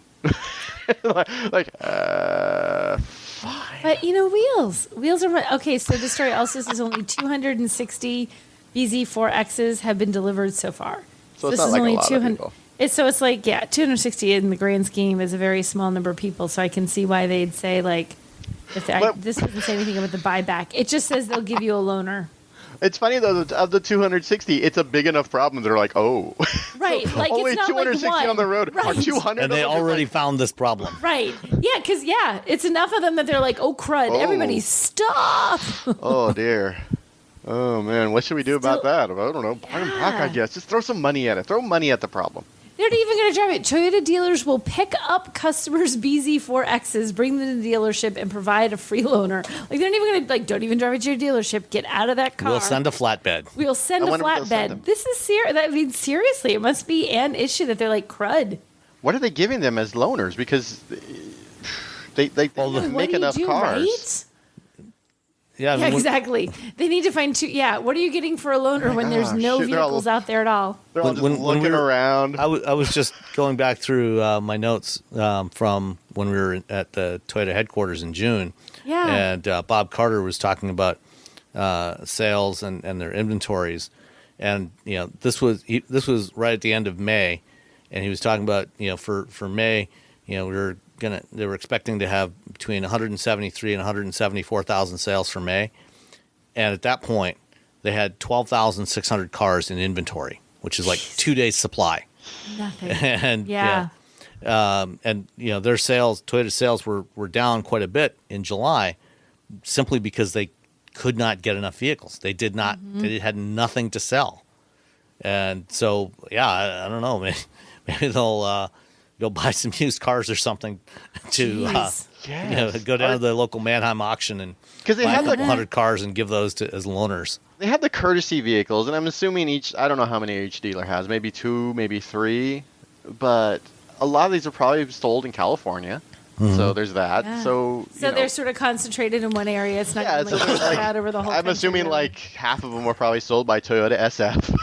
Fine. But wheels are okay. So the story also says only 260 BZ4Xs have been delivered so far. So it's not like a lot of people. It's like 260 in the grand scheme is a very small number of people. So I can see why they'd say like, this doesn't say anything about the buyback. It just says they'll give you a loaner. It's funny though, of the 260, it's a big enough problem. They're like, oh, right, like only it's not 260 like one. on the road, right. or 200, and they already found this problem. Right, yeah, because it's enough of them that they're like, oh crud, everybody stop. Oh dear. Oh man, what should we do about that? I don't know. Buy them back, I guess. Just throw some money at it. Throw money at the problem. They're not even going to drive it. Toyota dealers will pick up customers' BZ4Xs, bring them to the dealership, and provide a free loaner. Like they're not even going to don't even drive it to your dealership. Get out of that car. We'll send a flatbed. We'll send a flatbed. This is serious. I mean, seriously, it must be an issue that they're like crud. What are they giving them as loaners? Because they make enough cars. Right? Yeah, exactly. They need to find two. Yeah, what are you getting for a loaner when there's no vehicles out there at all? They're all just looking around. I was just going back through my notes from when we were at the Toyota headquarters in June. Yeah. And Bob Carter was talking about sales and their inventories, and this was right at the end of May, and he was talking about for May, they were expecting to have between 173 and 174,000 sales for May. And at that point, they had 12,600 cars in inventory, which is like 2 days supply. Nothing. And their sales, Toyota sales were down quite a bit in July simply because they could not get enough vehicles. They did not, they had nothing to sell. And so, I don't know, maybe they'll go buy some used cars or something to go down to the local Manheim auction and buy a couple hundred cars and give those as loaners. They have the courtesy vehicles, and I'm assuming I don't know how many each dealer has, maybe 2, maybe 3, but a lot of these are probably sold in California. Mm-hmm. So there's that. Yeah. So they're sort of concentrated in one area. It's not like out over the whole I'm assuming really. Like half of them were probably sold by Toyota SF.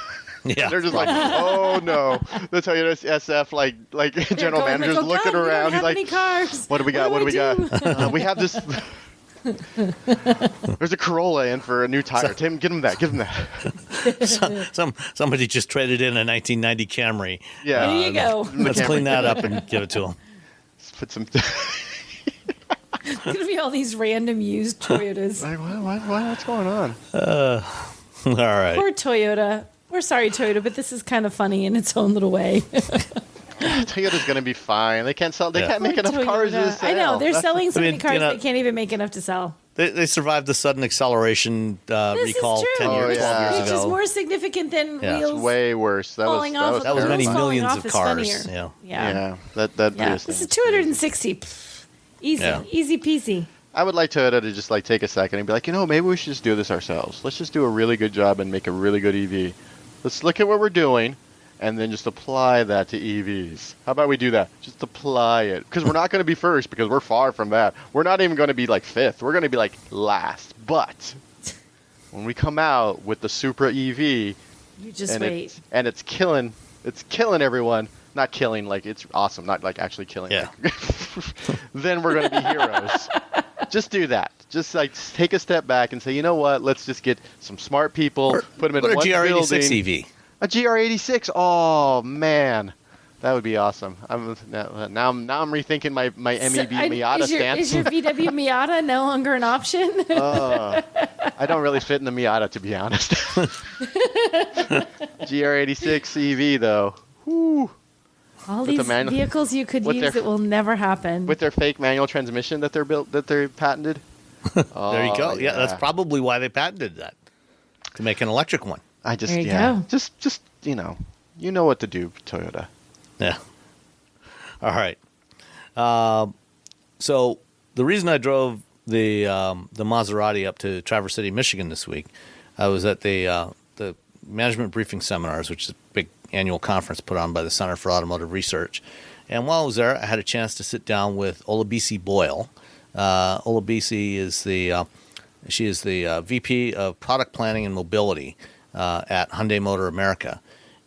Yeah. They're just like, oh no, the Toyota SF, like general manager's looking around. He's like, cars. What do we got? What do we got? We have this. There's a Corolla in for a new tire. Tim, give him that. Give him that. Somebody just traded in a 1990 Camry. Yeah. There you go. Let's clean that up and give it to him. Let's put some. It's gonna be all these random used Toyotas. Like, what's going on? All right. Poor Toyota. We're sorry, Toyota, but this is kind of funny in its own little way. Toyota's going to be fine. They can't sell. They can't make enough cars to sell. I know. They're selling so many cars they can't even make enough to sell. They survived the sudden acceleration recall 10 years, 12 years ago. Which is more significant than wheels. It's way worse. That was many millions of cars. Yeah. This is 260. Easy peasy. I would like Toyota to just take a second and be like, maybe we should just do this ourselves. Let's just do a really good job and make a really good EV. Let's look at what we're doing and then just apply that to EVs. How about we do that? Just apply it. Because we're not going to be first because we're far from that. We're not even going to be fifth. We're going to be last. But when we come out with the Supra EV, you just wait. It's killing everyone. Not killing, it's awesome. Not actually killing. Yeah. Then we're going to be heroes. Just do that. Just take a step back and say, you know what? Let's just get some smart people, put them in one building. A GR86 EV. A GR86. Oh man, that would be awesome. Now I'm rethinking my MEB Miata stance. Is your VW Miata no longer an option? I don't really fit in the Miata, to be honest. GR86 EV though. Whew. All these vehicles you could use, it will never happen. With their fake manual transmission that they're patented. There you go. Yeah, that's probably why they patented that, to make an electric one. There you go. Just you know what to do, Toyota. Yeah. All right. So the reason I drove the Maserati up to Traverse City, Michigan this week, I was at the management briefing seminars, which is a big annual conference put on by the Center for Automotive Research. And while I was there, I had a chance to sit down with Olabisi Boyle. Olabisi is the VP of Product Planning and Mobility at Hyundai Motor America.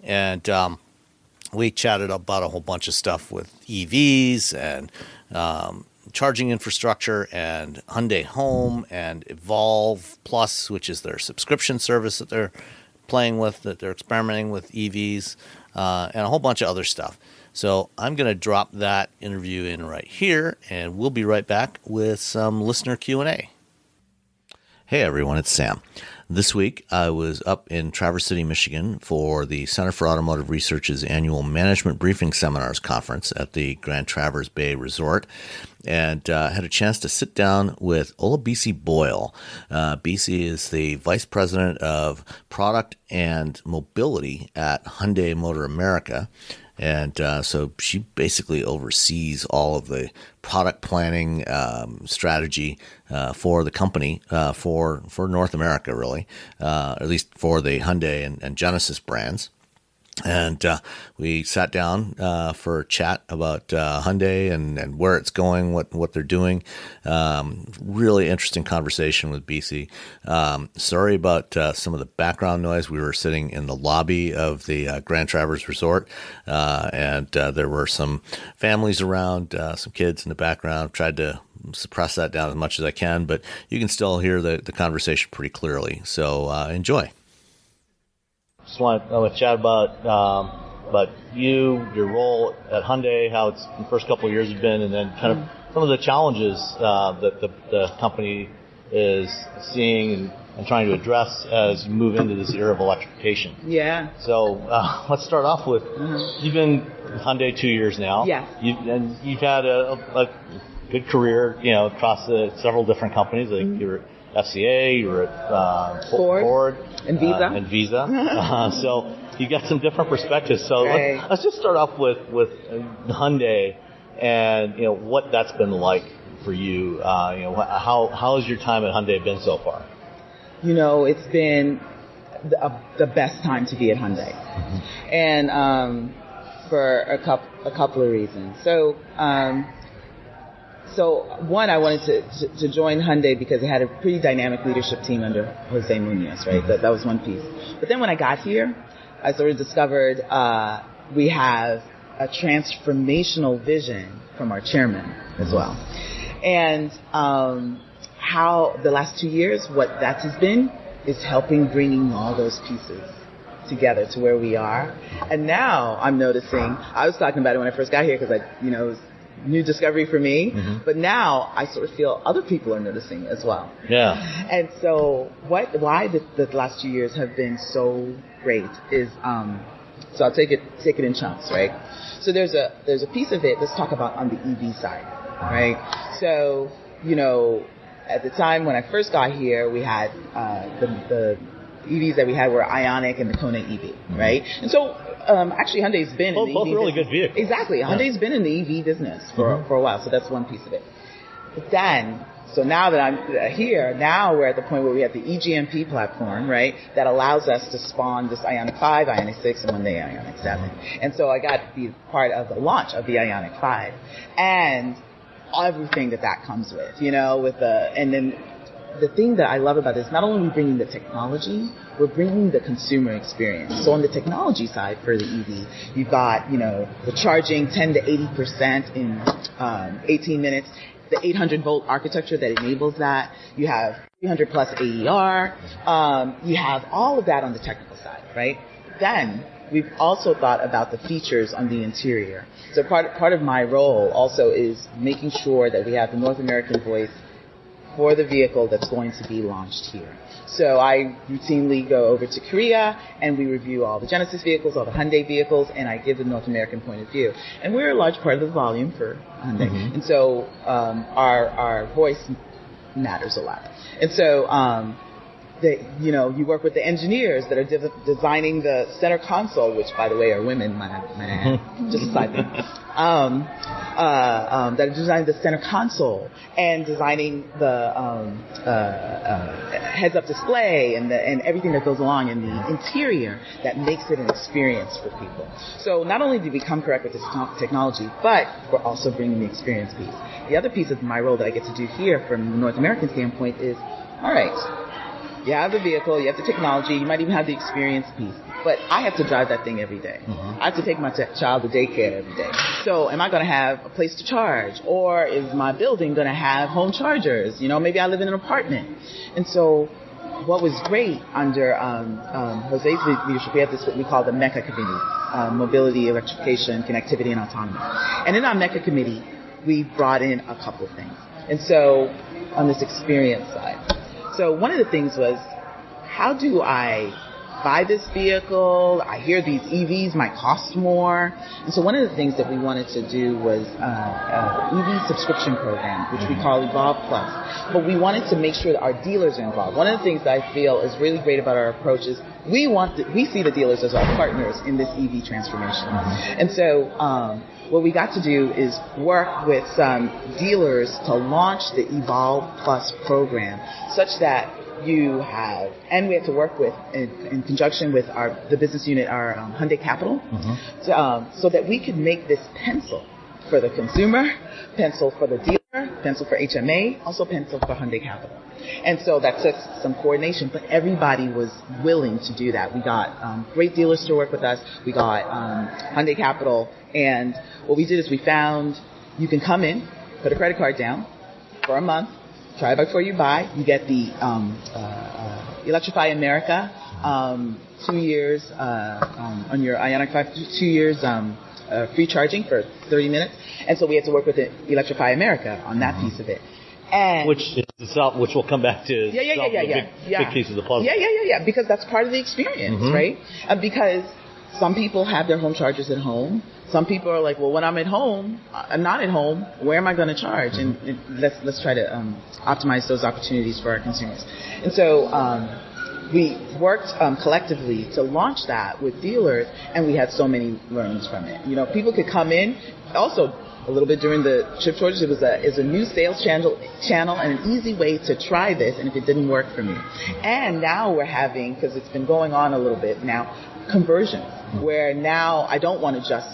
And we chatted about a whole bunch of stuff with EVs and charging infrastructure and Hyundai Home and Evolve Plus, which is their subscription service that they're playing with, that they're experimenting with EVs, and a whole bunch of other stuff. So I'm going to drop that interview in right here, and we'll be right back with some listener Q&A. Hey everyone, it's Sam. This week, I was up in Traverse City, Michigan for the Center for Automotive Research's annual Management Briefing Seminars conference at the Grand Traverse Bay Resort, and had a chance to sit down with Olabisi Boyle. BC is the Vice President of Product and Mobility at Hyundai Motor America. And so she basically oversees all of the product planning strategy for the company for North America, really, at least for the Hyundai and Genesis brands. And we sat down for a chat about Hyundai and where it's going, what they're doing. Really interesting conversation with BC. Sorry about some of the background noise. We were sitting in the lobby of the Grand Traverse Resort, and there were some families around, some kids in the background. Tried to suppress that down as much as I can, but you can still hear the conversation pretty clearly. So enjoy. Just want to chat about you, your role at Hyundai, how it's the first couple of years have been, and then kind of some of the challenges that the company is seeing and trying to address as you move into this era of electrification. Yeah. So let's start off with, you've been with Hyundai 2 years now. Yes. You've had a good career, across several different companies. Like you were FCA, you were at Ford and Visa. So you got some different perspectives. So let's just start off with Hyundai and what that's been like for you. How has your time at Hyundai been so far? It's been the best time to be at Hyundai, and for a couple of reasons. So one, I wanted to join Hyundai because it had a pretty dynamic leadership team under Jose Munoz, right? That was one piece. But then when I got here, I sort of discovered we have a transformational vision from our chairman as well. And how the last 2 years, what that has been is helping bringing all those pieces together to where we are. And now I'm noticing, I was talking about it when I first got here because it was new discovery for me, but now I sort of feel other people are noticing as well. Yeah. And so why the last 2 years have been so great is, so I'll take it in chunks, right? So there's a piece of it, let's talk about on the EV side, right? So, at the time when I first got here, we had the EVs that we had were Ioniq and the Kona EV, right? And so actually Hyundai's been in the both EV really business. good vehicles. Exactly. Hyundai's been in the EV business for a while, so that's one piece of it. But then, so now that I'm here, now we're at the point where we have the eGMP platform, right, that allows us to spawn this Ioniq 5, Ioniq 6, and one day Ioniq 7. And so I got to be part of the launch of the Ioniq 5. And everything that comes with, and then the thing that I love about this, not only are we bringing the technology, we're bringing the consumer experience. So on the technology side for the EV, you've got, the charging 10 to 80% in 18 minutes, the 800-volt architecture that enables that. You have 300 plus AER. You have all of that on the technical side, right? Then we've also thought about the features on the interior. So part of my role also is making sure that we have the North American voice for the vehicle that's going to be launched here. So I routinely go over to Korea and we review all the Genesis vehicles, all the Hyundai vehicles, and I give the North American point of view. And we're a large part of the volume for Hyundai. And so our voice matters a lot. And so you work with the engineers that are designing the center console, which by the way are women, might I just a side thing. That are designing the center console and designing the heads-up display and everything that goes along in the interior that makes it an experience for people. So not only do we come correct with this technology, but we're also bringing the experience piece. The other piece of my role that I get to do here from the North American standpoint is, all right, you have the vehicle, you have the technology, you might even have the experience piece, but I have to drive that thing every day. I have to take my child to daycare every day. So am I going to have a place to charge? Or is my building going to have home chargers? Maybe I live in an apartment. And so what was great under Jose's leadership, we have this what we call the MECA committee, Mobility, Electrification, Connectivity, and Autonomy. And in our MECA committee, we brought in a couple of things. And so on this experience side. So one of the things was, how do I buy this vehicle? I hear these EVs might cost more. And so one of the things that we wanted to do was EV subscription program, which we call Evolve Plus. But we wanted to make sure that our dealers are involved. One of the things that I feel is really great about our approach is we see the dealers as our partners in this EV transformation. And so what we got to do is work with some dealers to launch the Evolve Plus program such that you have, and we have to work with, in conjunction with the business unit, our Hyundai Capital, so that we could make this pencil for the consumer, pencil for the dealer, pencil for HMA, also pencil for Hyundai Capital. And so that took some coordination, but everybody was willing to do that. We got great dealers to work with us. We got Hyundai Capital. And what we did is we found you can come in, put a credit card down for a month, try it before you buy. You get the Electrify America 2 years on your Ioniq 5, 2 years free charging for 30 minutes. And so we had to work with Electrify America on that piece of it. And which will come back to big piece of the puzzle. Yeah, because that's part of the experience, right? Because some people have their home chargers at home. Some people are like, well, when I'm at home, I'm not at home, where am I going to charge? And let's try to optimize those opportunities for our consumers. And so we worked collectively to launch that with dealers, and we had so many learnings from it. People could come in. Also, a little bit during the chip shortage, it's a new sales channel and an easy way to try this, and if it didn't work for me. And now we're having, because it's been going on a little bit now, conversion, where now I don't want to just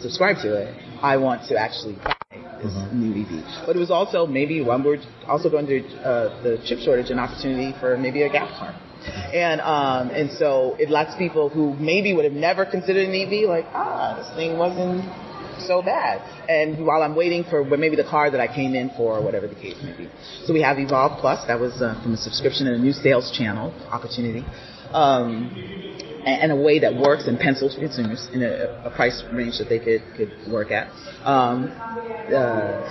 subscribe to it. I want to actually buy this new EV. But it was also maybe when we're also going through the chip shortage, an opportunity for maybe a gas car. And so it lets people who maybe would have never considered an EV like, this thing wasn't so bad. And while I'm waiting for maybe the car that I came in for or whatever the case may be. So we have Evolve Plus. That was from a subscription and a new sales channel opportunity. And a way that works and pencils for consumers in a price range that they could work at.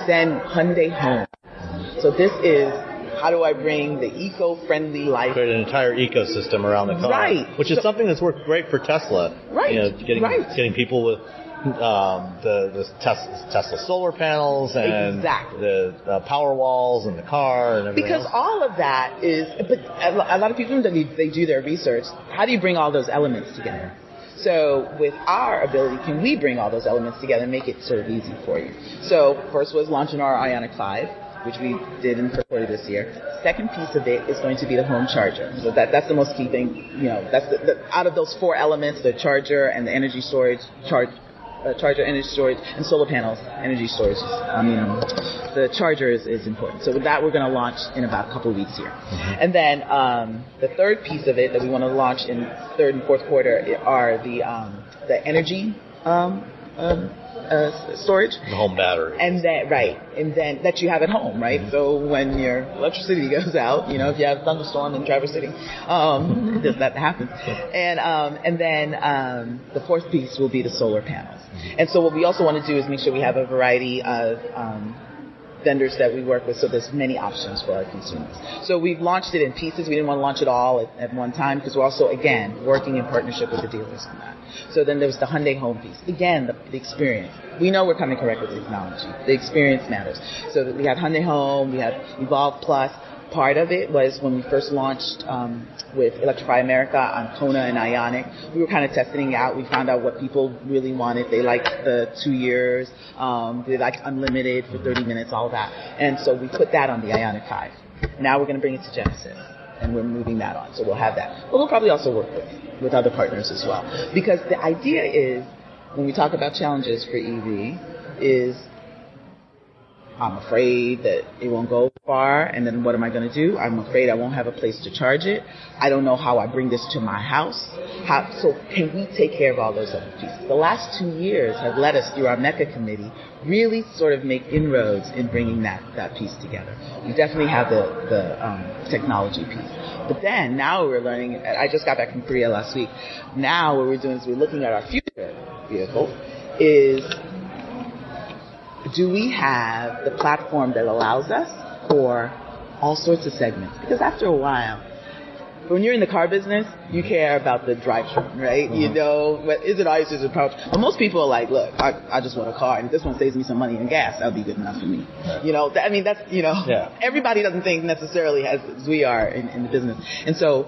Then Hyundai Home. So this is, how do I bring the eco-friendly life? Create an entire ecosystem around the car. Right. Which is something that's worked great for Tesla. Right. Getting people with the Tesla solar panels and the power walls and the car and everything because else. All of that is, but a lot of people, they do their research. How do you bring all those elements together? So with our ability, can we bring all those elements together and make it sort of easy for you? So first was launching our Ioniq 5, which we did in February this year. Second piece of it is going to be the home charger. So that's the most key thing. That's the out of those four elements, the charger and the energy storage, charger, energy storage, and solar panels, energy storage. The charger is important. So with that, we're going to launch in about a couple of weeks here. And then the third piece of it that we want to launch in third and fourth quarter are the energy storage. The home battery. And then that you have at home, right? So when your electricity goes out, if you have a thunderstorm in Traverse City, that happens. And then the fourth piece will be the solar panels. And so what we also want to do is make sure we have a variety of vendors that we work with, so there's many options for our consumers. So we've launched it in pieces. We didn't want to launch it all at one time because we're also, again, working in partnership with the dealers on that. So then there was the Hyundai Home piece. Again, the experience. We know we're coming correct with technology. The experience matters. So we had Hyundai Home, we had Evolve Plus. Part of it was when we first launched with Electrify America on Kona and Ioniq. We were kind of testing it out. We found out what people really wanted. They liked the 2 years. They liked unlimited for 30 minutes, all that. And so we put that on the Ioniq 5. Now we're going to bring it to Genesis, and we're moving that on. So we'll have that. But we'll probably also work with other partners as well. Because the idea is, when we talk about challenges for EV, is I'm afraid that it won't go, far, and then what am I going to do? I'm afraid I won't have a place to charge it. I don't know how I bring this to my house. So can we take care of all those other pieces? The last 2 years have led us through our MECA committee really sort of make inroads in bringing that piece together. We definitely have the technology piece. But then now we're learning, I just got back from Korea last week. Now what we're doing is we're looking at our future vehicles is, do we have the platform that allows us for all sorts of segments? Because after a while, when you're in the car business, you care about the drivetrain, right? You know, is it ICE, is it power? But most people are like, look, I just want a car, and if this one saves me some money in gas, that'll be good enough for me. You know, everybody doesn't think necessarily as we are in the business. And so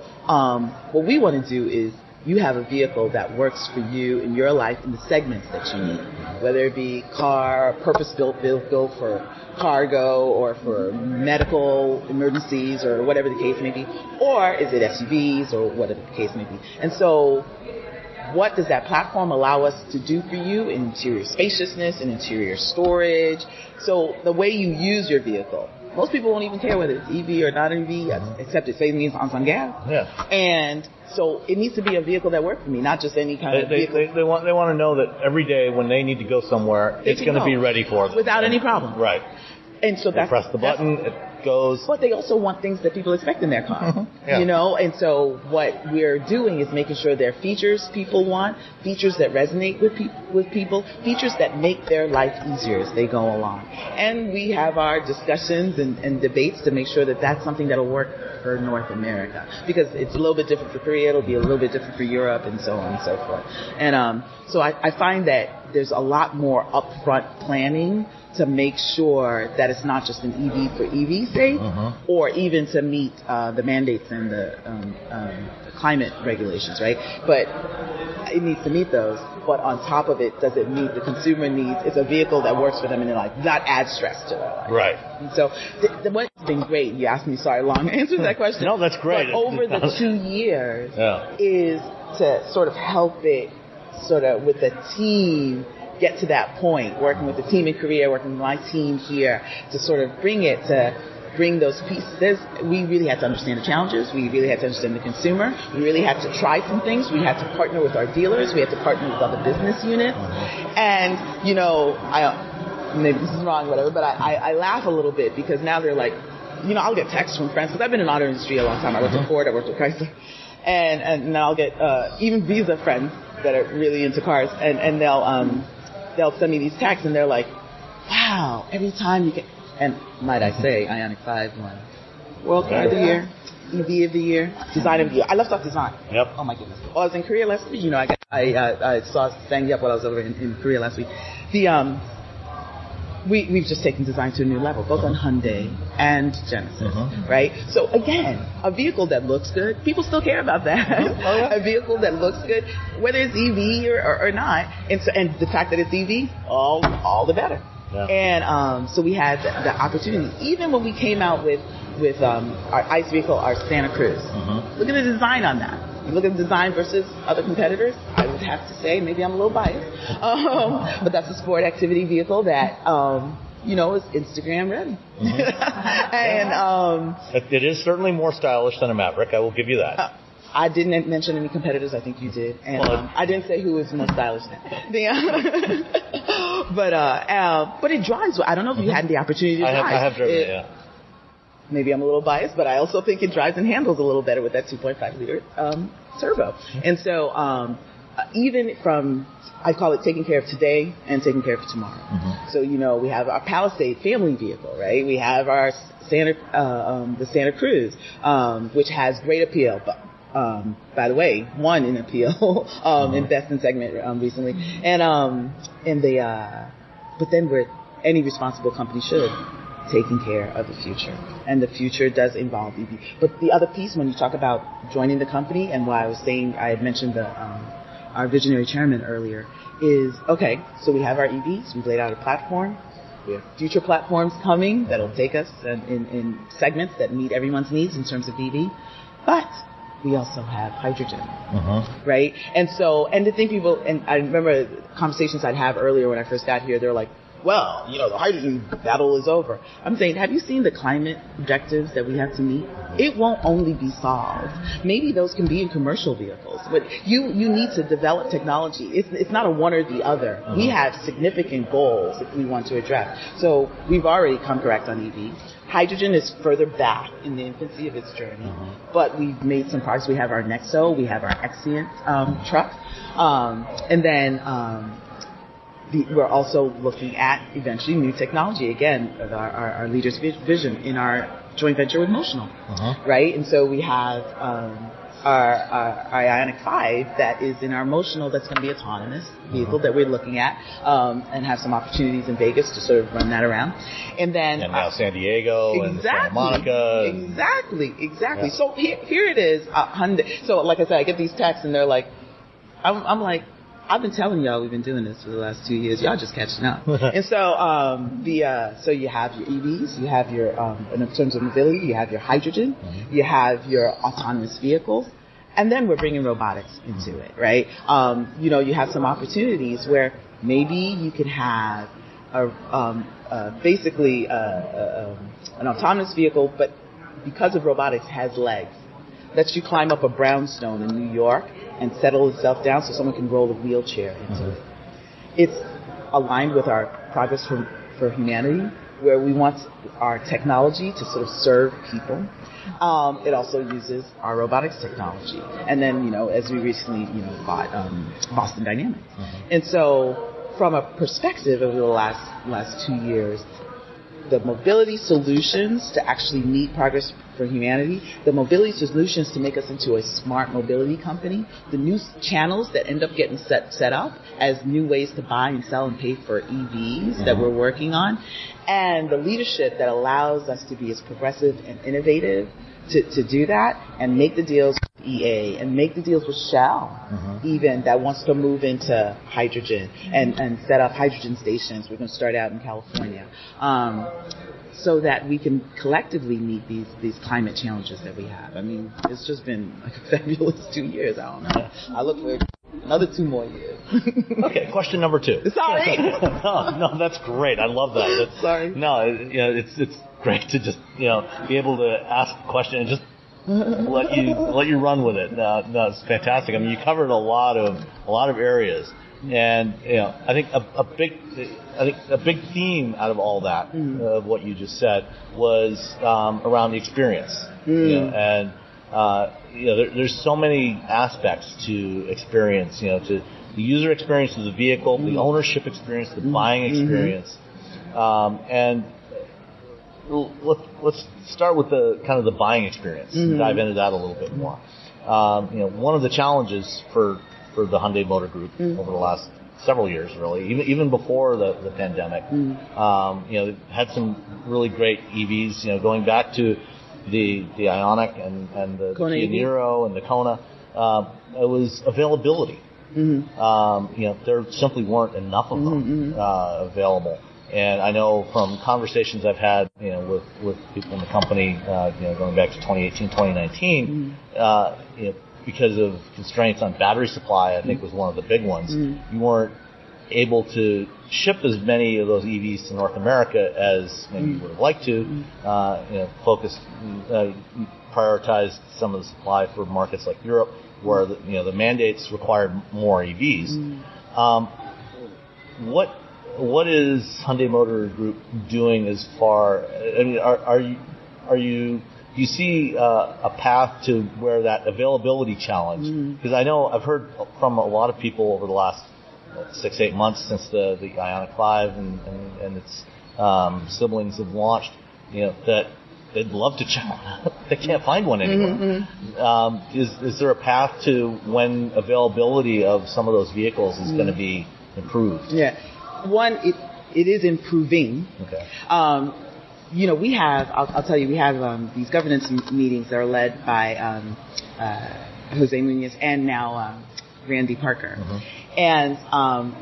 what we want to do is, you have a vehicle that works for you in your life in the segments that you need, whether it be car, purpose-built vehicle for cargo or for medical emergencies or whatever the case may be, or is it SUVs or whatever the case may be. And so what does that platform allow us to do for you in interior spaciousness and interior storage? So the way you use your vehicle. Most people won't even care whether it's EV or not EV, except it saves me on some gas. Yeah. And so it needs to be a vehicle that works for me, not just any kind of vehicle. They want to know that every day when they need to go somewhere, it's going to be ready for them. Without any problem. Right. And so they press the button, it goes. But they also want things that people expect in their car. Yeah. You know, and so what we're doing is making sure there are features people want, features that resonate with people, features that make their life easier as they go along. And we have our discussions and debates to make sure that that's something that'll work for North America. Because it's a little bit different for Korea, it'll be a little bit different for Europe, and so on and so forth. And so I find that there's a lot more upfront planning to make sure that it's not just an EV for EV's sake, or even to meet the mandates and the climate regulations, right? But it needs to meet those. But on top of it, does it meet the consumer needs? It's a vehicle that works for them in their life, not add stress to their life. Right. And so what's been great, you asked me, sorry, long answer to that question. No, that's great. But over the 2 years is to sort of help it sort of with the team get to that point, working with the team in Korea, working with my team here, to sort of bring those pieces. We really had to understand the challenges. We really had to understand the consumer. We really had to try some things. We had to partner with our dealers. We had to partner with other business units. And, you know, maybe this is wrong, whatever, but I laugh a little bit because now they're like, you know, I'll get texts from friends, because I've been in the auto industry a long time. I worked at Ford, I worked at Chrysler. And now I'll get even Visa friends that are really into cars, and they'll send me these texts, and they're like, wow, every time you get, and might I say, Ioniq 5 won World Car of the Year, EV of the Year, Design of the Year. I love stuff design. Yep. Oh my goodness. I was in Korea last week. You know, I saw Sang-Yup while I was over in Korea last week. We've just taken design to a new level, both on Hyundai and Genesis, right? So again, a vehicle that looks good, people still care about that. A vehicle that looks good, whether it's EV or not, and the fact that it's EV, all the better. Yeah. And so we had the opportunity, even when we came out with our ICE vehicle, our Santa Cruz. Look at the design on that. You look at the design versus other competitors, I would have to say, maybe I'm a little biased, but that's a sport activity vehicle that, you know, is Instagram ready. And it is certainly more stylish than a Maverick, I will give you that. I didn't mention any competitors, I think you did. And I didn't say who is more stylish than. But it drives well. I don't know if you had the opportunity to drive. I have driven it, yeah. Maybe I'm a little biased, but I also think it drives and handles a little better with that 2.5 liter turbo. And so even from, I call it taking care of today and taking care of tomorrow. So, you know, we have our Palisade family vehicle, right? We have our the Santa Cruz, which has great appeal. But, by the way, won in appeal in Best in Segment recently. And but then any responsible company should. Taking care of the future. And the future does involve EV. But the other piece, when you talk about joining the company, and why I was saying, I had mentioned our visionary chairman earlier, is, okay, so we have our EVs, we've laid out a platform, we have future platforms coming that'll take us in segments that meet everyone's needs in terms of EV, but we also have hydrogen, right? And so, and the thing people, and I remember conversations I'd have earlier when I first got here, they're like, well, the hydrogen battle is over. I'm saying, have you seen the climate objectives that we have to meet? It won't only be solved. Maybe those can be in commercial vehicles, but you need to develop technology. It's not a one or the other. We have significant goals if we want to address. So we've already come correct on EVs. Hydrogen is further back in the infancy of its journey, but we've made some progress. We have our Nexo, we have our Exient truck, and then we're also looking at eventually new technology, again, of our leader's vision in our joint venture with Motional, right? And so we have our Ioniq 5 that is in our Motional that's going to be autonomous vehicle that we're looking at and have some opportunities in Vegas to sort of run that around. And then now San Diego and Santa Monica. Exactly. Yeah. So here it is, Hyundai. So like I said, I get these texts and they're like, I'm like, I've been telling y'all we've been doing this for the last 2 years. Y'all just catching up. And so so you have your EVs, you have your in terms of mobility, you have your hydrogen, you have your autonomous vehicles, and then we're bringing robotics into it, right? You have some opportunities where maybe you could have basically an autonomous vehicle, but because of robotics has legs. Lets you climb up a brownstone in New York and settle itself down so someone can roll a wheelchair into it. It's aligned with our Progress for Humanity, where we want our technology to sort of serve people. It also uses our robotics technology. And then, as we recently, bought Boston Dynamics. And so from a perspective over the last 2 years, the mobility solutions to actually meet Progress for Humanity, the mobility solutions to make us into a smart mobility company, the new channels that end up getting set up as new ways to buy and sell and pay for EVs that we're working on, and the leadership that allows us to be as progressive and innovative to do that and make the deals with EA and make the deals with Shell, even that wants to move into hydrogen and set up hydrogen stations. We're going to start out in California, so that we can collectively meet these climate challenges that we have. I mean, it's just been like a fabulous 2 years. I don't know. I look for another 2 more years. Okay, question number 2. Sorry. No, that's great. I love that. Sorry. No, it's great to just be able to ask a question and just let you run with it. No, it's fantastic. I mean, you covered a lot of areas, and I think a big theme out of all that of what you just said was around the experience. There's so many aspects to experience. To the user experience of the vehicle, the ownership experience, the buying experience, and let's start with the kind of the buying experience and dive into that a little bit more. One of the challenges for the Hyundai Motor Group over the last several years, really, even before the pandemic, had some really great EVs. Going back to the Ioniq and the Kia Niro and the Kona, it was availability. There simply weren't enough of them available. And I know from conversations I've had, with people in the company, going back to 2018, 2019, because of constraints on battery supply, I think was one of the big ones. You weren't able to ship as many of those EVs to North America as maybe you would have liked to. Prioritized some of the supply for markets like Europe, where the mandates required more EVs. What is Hyundai Motor Group doing as far? I mean, do you see a path to where that availability challenge? Because I know I've heard from a lot of people over the last 6-8 months since the Ioniq 5 and its siblings have launched, that they'd love to they can't find one anymore. Is there a path to when availability of some of those vehicles is going to be improved? Yeah. One, it is improving. Okay. We have, I'll tell you, we have these governance meetings that are led by Jose Munoz and now Randy Parker. And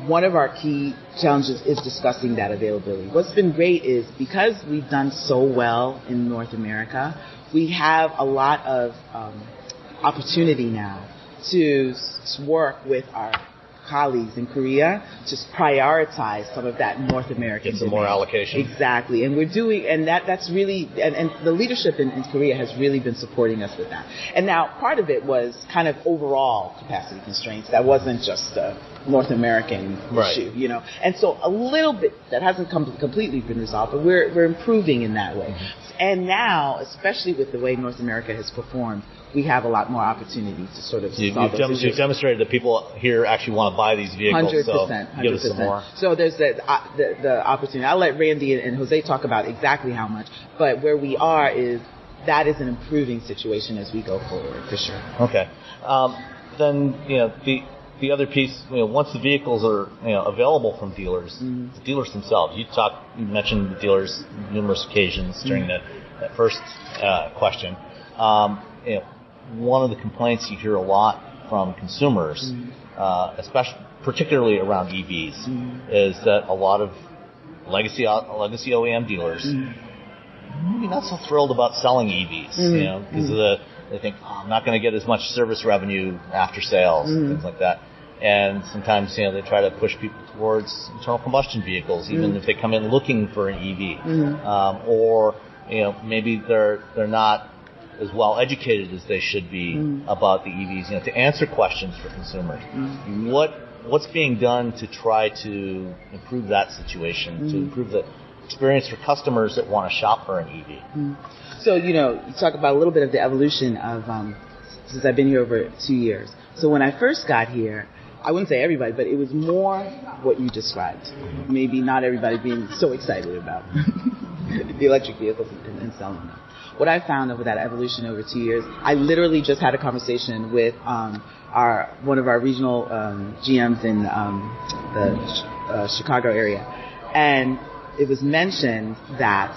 one of our key challenges is discussing that availability. What's been great is because we've done so well in North America, we have a lot of opportunity now to work with our colleagues in Korea just prioritize some of that North American get some more allocation. Exactly. And we're doing, and that's really, and the leadership in Korea has really been supporting us with that. And now part of it was kind of overall capacity constraints. That wasn't just a North American issue, you know. And so a little bit, that hasn't completely been resolved, but we're improving in that way. And now, especially with the way North America has performed, we have a lot more opportunity to sort of solve those issues. You've demonstrated that people here actually want to buy these vehicles. 100%. So give us some more. So there's the opportunity. I'll let Randy and Jose talk about exactly how much, but where we are is that is an improving situation as we go forward, for sure. Okay. Then, you know, the other piece, you know, once the vehicles are, you know, available from dealers, the dealers themselves. You mentioned the dealers numerous occasions during that first question. You know, one of the complaints you hear a lot from consumers, particularly around EVs, is that a lot of legacy OEM dealers maybe not so thrilled about selling EVs, you know, because they think, I'm not going to get as much service revenue after sales and things like that. And sometimes, you know, they try to push people towards internal combustion vehicles, even if they come in looking for an EV, or you know, maybe they're not as well educated as they should be about the EVs. You know, to answer questions for consumers, what's being done to try to improve that situation, to improve the experience for customers that want to shop for an EV? So, you know, you talk about a little bit of the evolution of since I've been here over 2 years. So when I first got here, I wouldn't say everybody, but it was more what you described. Maybe not everybody being so excited about the electric vehicles and selling them. What I found over that evolution over 2 years, I literally just had a conversation with one of our regional GMs in the Chicago area, and it was mentioned that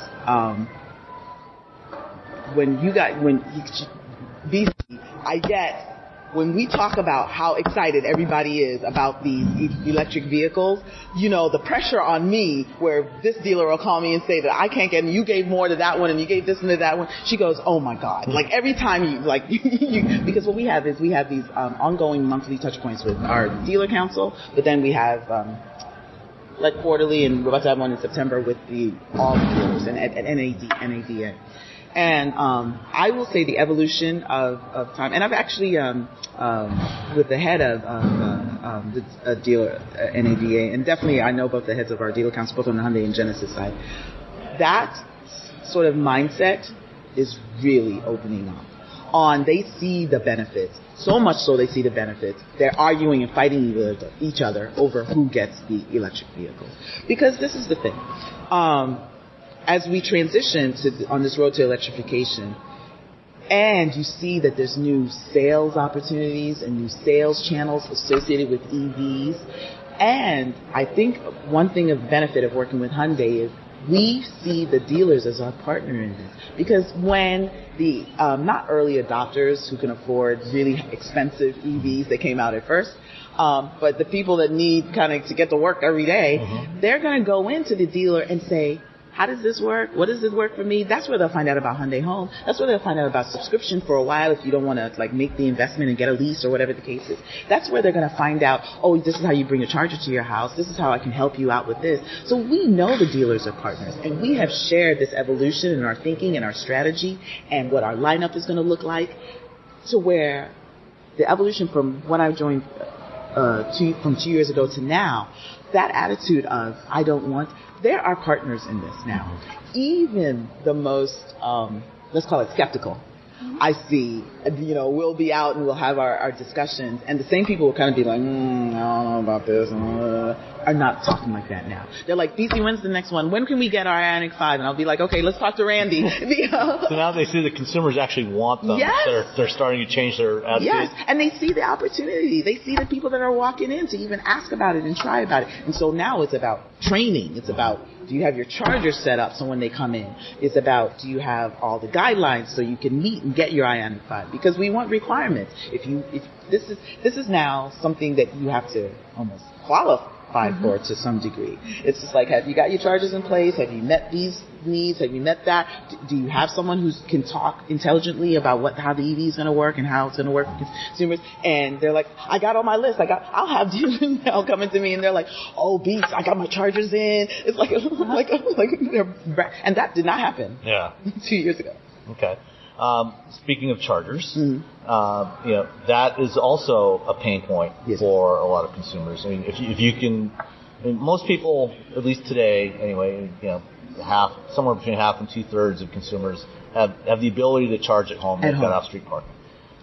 when we talk about how excited everybody is about these electric vehicles, you know, the pressure on me where this dealer will call me and say that I can't get, and you gave more to that one and you gave this one to that one. She goes, oh my God. Like every time because what we have is these ongoing monthly touch points with our dealer council, but then we have like quarterly, and we're about to have one in September with all the dealers and at NADA. And I will say the evolution of time, and I've actually with the head of the dealer NADA, and definitely I know both the heads of our dealer council, both on the Hyundai and Genesis side. That sort of mindset is really opening up. They see the benefits, so much so they see the benefits. They're arguing and fighting each other over who gets the electric vehicles. Because this is the thing. As we transition on this road to electrification, and you see that there's new sales opportunities and new sales channels associated with EVs, and I think one thing of benefit of working with Hyundai is we see the dealers as our partner in this. Because when the not early adopters who can afford really expensive EVs that came out at first, but the people that need kind of to get to work every day, they're going to go into the dealer and say, how does this work? What does this work for me? That's where they'll find out about Hyundai Home. That's where they'll find out about subscription for a while if you don't want to like make the investment and get a lease or whatever the case is. That's where they're going to find out, oh, this is how you bring a charger to your house. This is how I can help you out with this. So we know the dealers are partners, and we have shared this evolution in our thinking and our strategy and what our lineup is going to look like, to where the evolution from when I joined from 2 years ago to now, that attitude of I don't want, there are partners in this now. Even the most, let's call it skeptical, I see, you know, we'll be out and we'll have our discussions, and the same people will kind of be like, I don't know about this, are not talking like that now. They're like, DC, when's the next one? When can we get our Ioniq 5? And I'll be like, okay, let's talk to Randy. So now they see the consumers actually want them. Yes. They're starting to change their attitude. Yes, and they see the opportunity. They see the people that are walking in to even ask about it and try about it. And so now it's about training. It's about, do you have your charger set up so when they come in? It's about, do you have all the guidelines so you can meet and get your Ioniq 5? Because we want requirements. If this is now something that you have to almost qualify qualified for to some degree. It's just like, have you got your chargers in place? Have you met these needs? Have you met that? Do you have someone who can talk intelligently about how the EV is going to work and how it's going to work for consumers? And they're like, I got on my list. I'll have dealers now coming to me and they're like, oh, beats, I got my chargers in. It's like and that did not happen. 2 years ago. Okay. Speaking of chargers, that is also a pain point for a lot of consumers. I mean, if you can, most people, at least today, anyway, somewhere between half and 2/3 of consumers have the ability to charge at home. They've got off-street parking.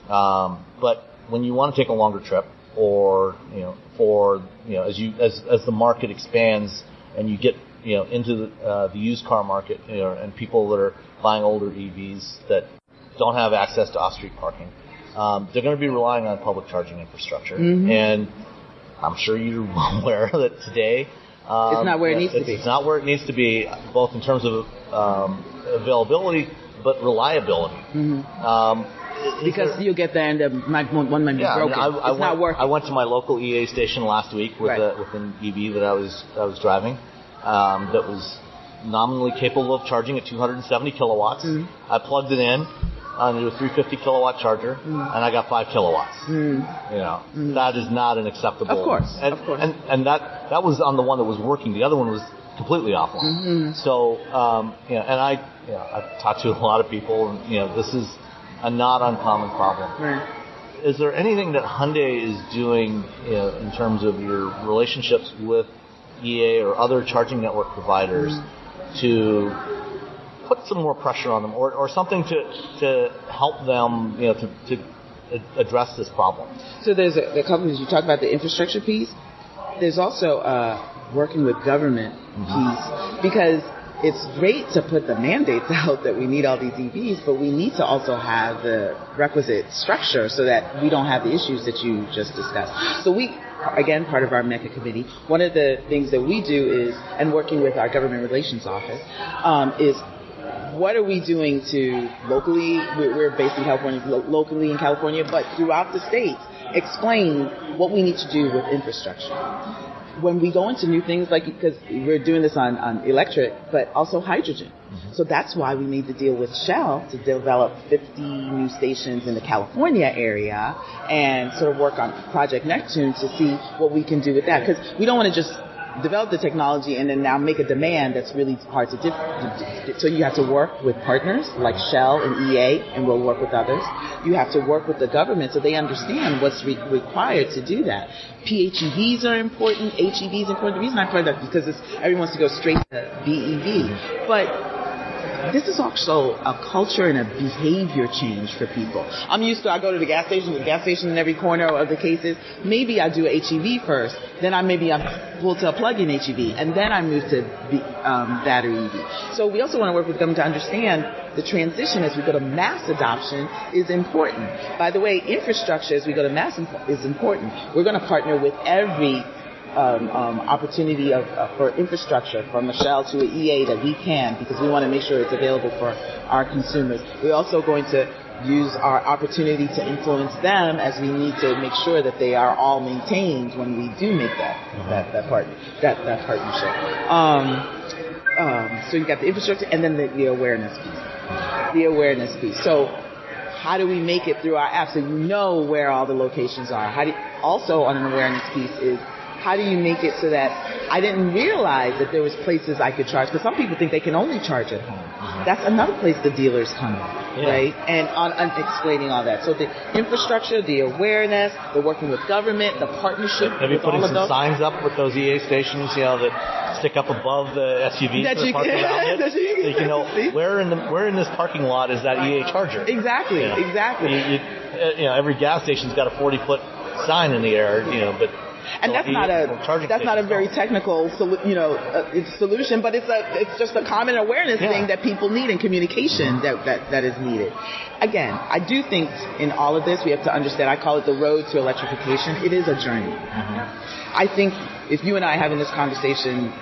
But when you want to take a longer trip, or as the market expands and you get into the used car market, and people that are buying older EVs that don't have access to off-street parking, they're going to be relying on public charging infrastructure. And I'm sure you're aware that today it's not where it needs to be. It's not where it needs to be, both in terms of availability but reliability. Because you'll get there and one might be broken. It's not working. I went to my local EA station last week with an EV that I was driving that was nominally capable of charging at 270 kilowatts. I plugged it in onto a 350 kilowatt charger, and I got 5 kilowatts. That is not an acceptable. Of course. And that was on the one that was working. The other one was completely offline. So and I've talked to a lot of people, and this is a not uncommon problem. Right. Is there anything that Hyundai is doing in terms of your relationships with EA or other charging network providers to put some more pressure on them, or something to help them, to address this problem? So there's the companies you talk about, the infrastructure piece. There's also working with government piece, because it's great to put the mandates out that we need all these EVs, but we need to also have the requisite structure so that we don't have the issues that you just discussed. So we, again, part of our MECA committee, one of the things that we do is, and working with our government relations office, is what are we doing to locally, we're based in California, locally in California, but throughout the states, explain what we need to do with infrastructure. When we go into new things, like, because we're doing this on electric, but also hydrogen. So that's why we made the deal with Shell to develop 50 new stations in the California area and sort of work on Project Neptune to see what we can do with that. Because we don't want to just develop the technology and then now make a demand that's really hard to so you have to work with partners like Shell and EA, and we'll work with others. You have to work with the government so they understand what's required to do that. PHEVs are important, HEVs are important. The reason I put that is because everyone wants to go straight to BEV. But this is also a culture and a behavior change for people. I'm used to, I go to the gas station in every corner of the cases. Maybe I do a HEV first, then I'm pull to a plug-in HEV, and then I move to battery EV. So we also want to work with them to understand the transition as we go to mass adoption is important. By the way, infrastructure as we go to mass is important. We're going to partner with every opportunity for infrastructure, from a Shell to an EA that we can, because we want to make sure it's available for our consumers. We're also going to use our opportunity to influence them, as we need to make sure that they are all maintained when we do make that partnership. So you got the infrastructure and then the awareness piece. So how do we make it through our app so you know where all the locations are? Also on an awareness piece is, how do you make it so that I didn't realize that there was places I could charge? Because some people think they can only charge at home. That's another place the dealers come in, right? And on explaining all that. So the infrastructure, the awareness, the working with government, the partnership. Have you putting some signs up with those EA stations, that stick up above the SUVs that are parked around it? So you can know where in this parking lot is that EA charger? Exactly. Every gas station's got a 40-foot sign in the air, but. And that's not a very technical, solution, but it's just a common awareness thing that people need, and communication that is needed. Again, I do think in all of this we have to understand. I call it the road to electrification. It is a journey. I think if you and I are having this conversation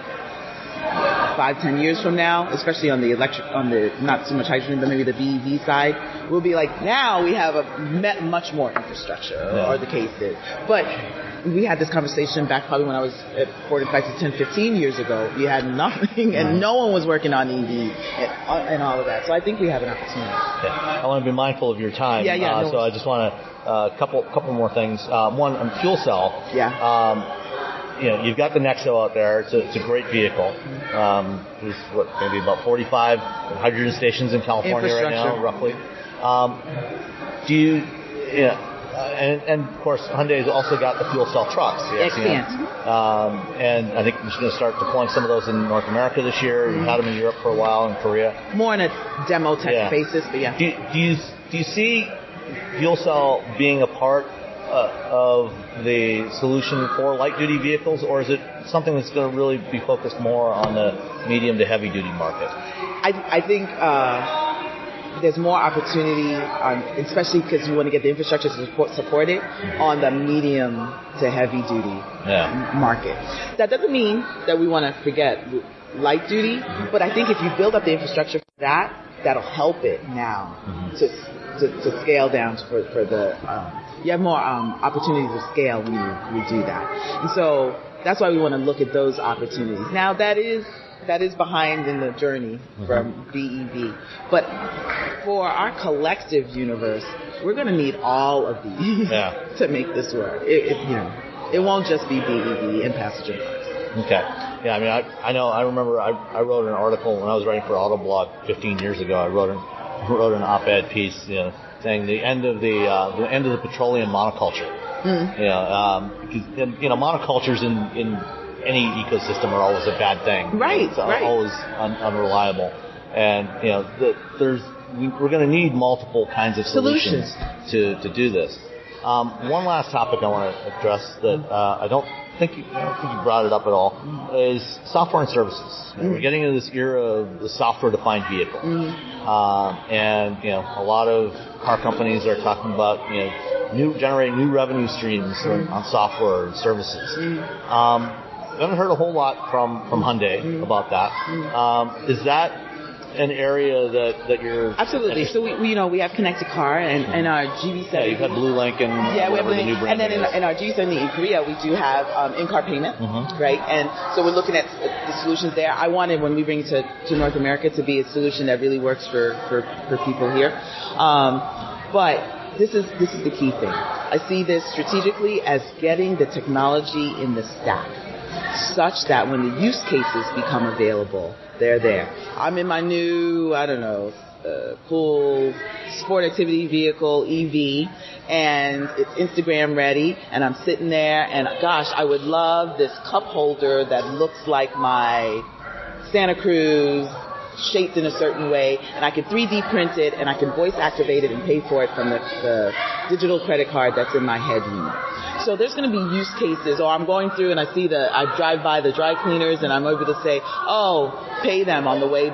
5-10 years from now, especially on the not so much hydrogen, but maybe the BEV side, we'll be like, now we have much more infrastructure, or the case is. But we had this conversation back probably when I was at Ford and Fiesta 10-15 years ago. You had nothing, and no one was working on EV and all of that. So I think we have an opportunity. I want to be mindful of your time. So I just want to couple more things. One, on fuel cell. You've got the Nexo out there. It's a great vehicle. There's maybe about 45 hydrogen stations in California right now, roughly. And of course, Hyundai's also got the fuel cell trucks. Excellent. And I think we're going to start deploying some of those in North America this year. You've had them in Europe for a while, in Korea. More on a demo tech basis, but yeah. Do you see fuel cell being a part of the solution for light-duty vehicles, or is it something that's going to really be focused more on the medium to heavy-duty market? I think there's more opportunity, especially because you want to get the infrastructure to support it, on the medium to heavy-duty market. That doesn't mean that we want to forget light-duty, but I think if you build up the infrastructure for that, that'll help it now to scale down for the you have more opportunities of scale when you do that. And so that's why we want to look at those opportunities. Now that is behind in the journey from BEV. But for our collective universe, we're going to need all of these to make this work. It won't just be BEV and passenger cars. Okay. Yeah, I mean, I remember I wrote an article when I was writing for Autoblog 15 years ago. I wrote an op-ed piece, saying the end of the petroleum monoculture. Because monocultures in any ecosystem are always a bad thing. Right. It's always unreliable, and we're going to need multiple kinds of solutions to do this. One last topic I want to address that I don't think you brought it up at all is software and services. We're getting into this era of the software-defined vehicle, and a lot of car companies are talking about generating new revenue streams on software and services. I haven't heard a whole lot from Hyundai about that. Is that an area that you're absolutely? So we have connected car and our GV70. Yeah, you've had Blue Link and we have the new brand. And then in our GV70 in Korea, we do have in-car payment, right? And so we're looking at the solutions there. I wanted, when we bring it to North America, to be a solution that really works for people here. But this is the key thing. I see this strategically as getting the technology in the stack, such that when the use cases become available, they're there. I'm in my new, cool sport activity vehicle, EV, and it's Instagram ready, and I'm sitting there, and gosh, I would love this cup holder that looks like my Santa Cruz, shaped in a certain way, and I can 3D print it, and I can voice activate it and pay for it from the digital credit card that's in my head unit. So there's going to be use cases, or I'm going through and I drive by the dry cleaners and I'm able to say, pay them on the way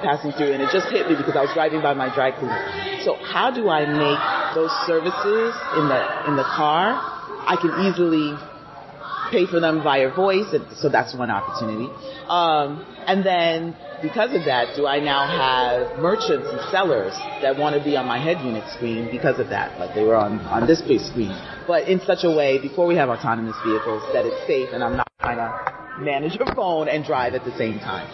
passing through, and it just hit me because I was driving by my dry cleaner. So how do I make those services in the car? I can easily pay for them via voice, and so that's one opportunity. And then because of that, do I now have merchants and sellers that want to be on my head unit screen because of that, like they were on this big screen, but in such a way, before we have autonomous vehicles, that it's safe and I'm not trying to manage a phone and drive at the same time.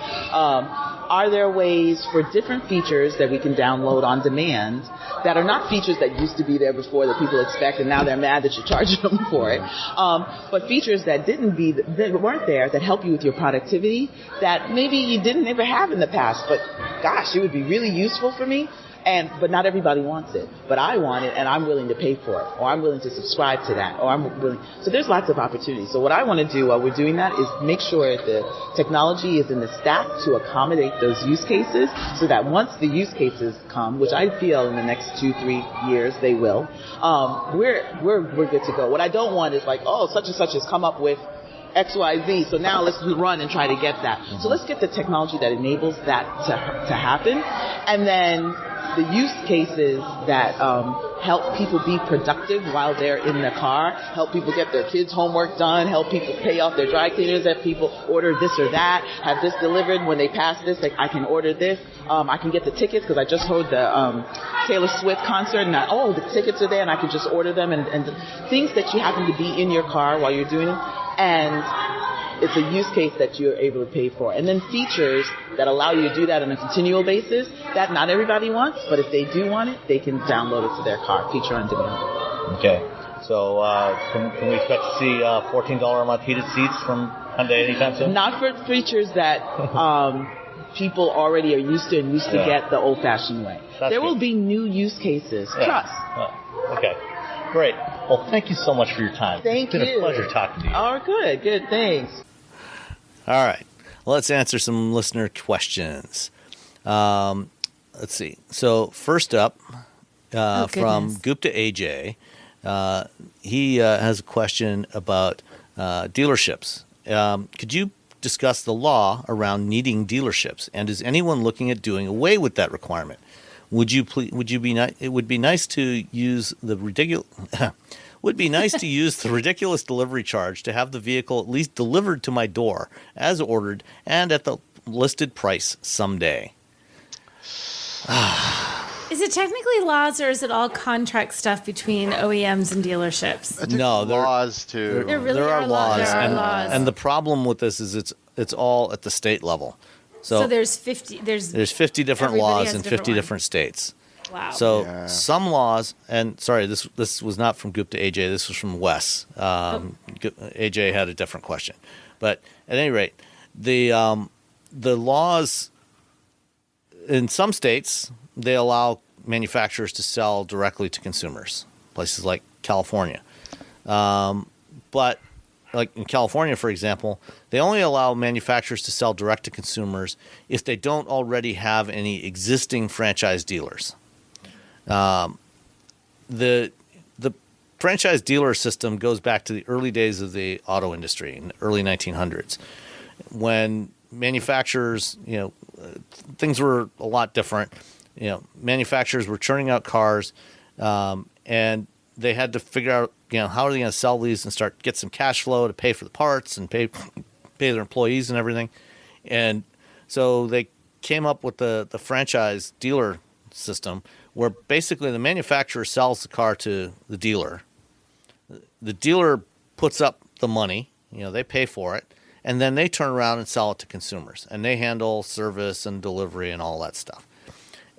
Are there ways for different features that we can download on demand that are not features that used to be there before that people expect and now they're mad that you're charging them for it, but features that weren't there that help you with your productivity that maybe you didn't ever have in the past, but gosh, it would be really useful for me. But not everybody wants it. But I want it, and I'm willing to pay for it, or I'm willing to subscribe to that, or I'm willing. So there's lots of opportunities. So what I want to do while we're doing that is make sure the technology is in the stack to accommodate those use cases, so that once the use cases come, which I feel in the next 2-3 years they will, we're good to go. What I don't want is like, such and such has come up with XYZ. So now let's run and try to get that. So let's get the technology that enables that to happen. And then the use cases that help people be productive while they're in the car, help people get their kids' homework done, help people pay off their dry cleaners, have people order this or that, have this delivered when they pass this, like I can order this, I can get the tickets because I just heard the Taylor Swift concert and the tickets are there and I can just order them and things that you happen to be in your car while you're doing it. And it's a use case that you're able to pay for. And then features that allow you to do that on a continual basis that not everybody wants, but if they do want it, they can download it to their car, feature on demand. Okay. So can we expect to see $14 a month heated seats from Hyundai anytime soon? Not for features that people already are used to and used to get the old-fashioned way. There will be new use cases. Trust. Okay. Great. Well, thank you so much for your time. Thank you. It's been a pleasure talking to you. Oh, good. Thanks. All right. Let's answer some listener questions. Let's see. So first up, from Gupta AJ, he has a question about dealerships. Could you discuss the law around needing dealerships, and is anyone looking at doing away with that requirement? It would be nice to use the ridiculous delivery charge to have the vehicle at least delivered to my door as ordered and at the listed price someday. Is it technically laws or is it all contract stuff between OEMs and dealerships? No, laws too. There are laws. And the problem with this is it's all at the state level. So there's 50 different laws in 50 different states. Wow. So some laws, and sorry, this was not from Gupta AJ. This was from Wes. AJ had a different question, but at any rate, the laws in some states they allow manufacturers to sell directly to consumers. Places like California, but like in California, for example, they only allow manufacturers to sell direct to consumers if they don't already have any existing franchise dealers. The franchise dealer system goes back to the early days of the auto industry in the early 1900s, when manufacturers, things were a lot different. Manufacturers were churning out cars, and they had to figure out, how are they going to sell these and get some cash flow to pay for the parts and pay their employees and everything. And so they came up with the franchise dealer system, where basically the manufacturer sells the car to the dealer. The dealer puts up the money, they pay for it, and then they turn around and sell it to consumers. And they handle service and delivery and all that stuff.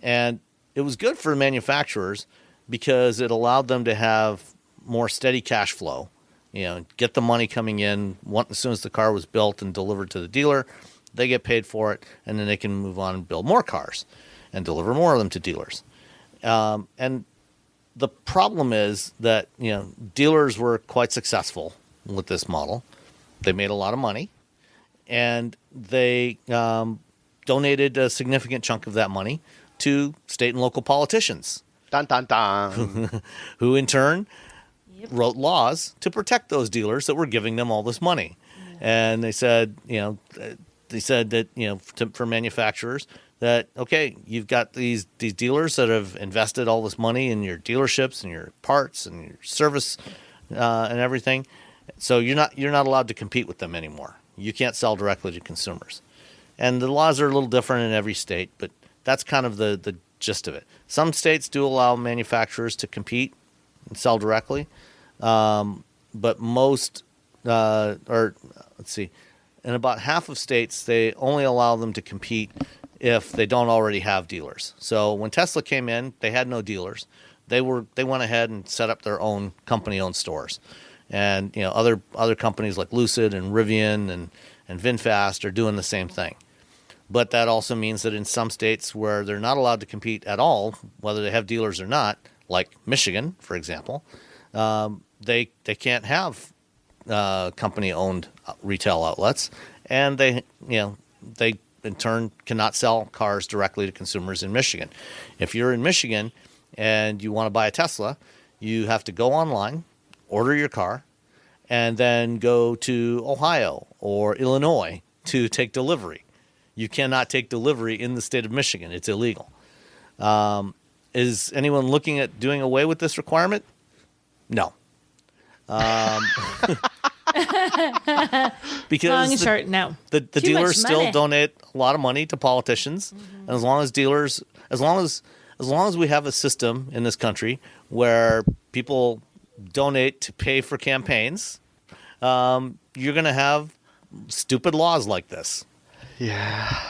And it was good for manufacturers because it allowed them to have more steady cash flow, get the money coming in. As soon as the car was built and delivered to the dealer, they get paid for it, and then they can move on and build more cars and deliver more of them to dealers. And the problem is that, dealers were quite successful with this model. They made a lot of money, and they donated a significant chunk of that money to state and local politicians. Dun, dun, dun. Who in turn wrote laws to protect those dealers that were giving them all this money. And they said, that, for manufacturers that, okay, you've got these dealers that have invested all this money in your dealerships and your parts and your service and everything. So you're not allowed to compete with them anymore. You can't sell directly to consumers. And the laws are a little different in every state, but that's kind of the gist of it. Some states do allow manufacturers to compete and sell directly, but most, in about half of states, they only allow them to compete if they don't already have dealers. So when Tesla came in, they had no dealers. They went ahead and set up their own company-owned stores, and other companies like Lucid and Rivian and VinFast are doing the same thing. But that also means that in some states where they're not allowed to compete at all, whether they have dealers or not, like Michigan, for example, they can't have company-owned retail outlets, and they in turn cannot sell cars directly to consumers in Michigan. If you're in Michigan and you want to buy a Tesla, you have to go online, order your car, and then go to Ohio or Illinois to take delivery. You cannot take delivery in the state of Michigan. It's illegal. Is anyone looking at doing away with this requirement? No. Because long and short, no. The Too dealers much still money. donate a lot of money to politicians, and as long as we have a system in this country where people donate to pay for campaigns, you're going to have stupid laws like this. Yeah.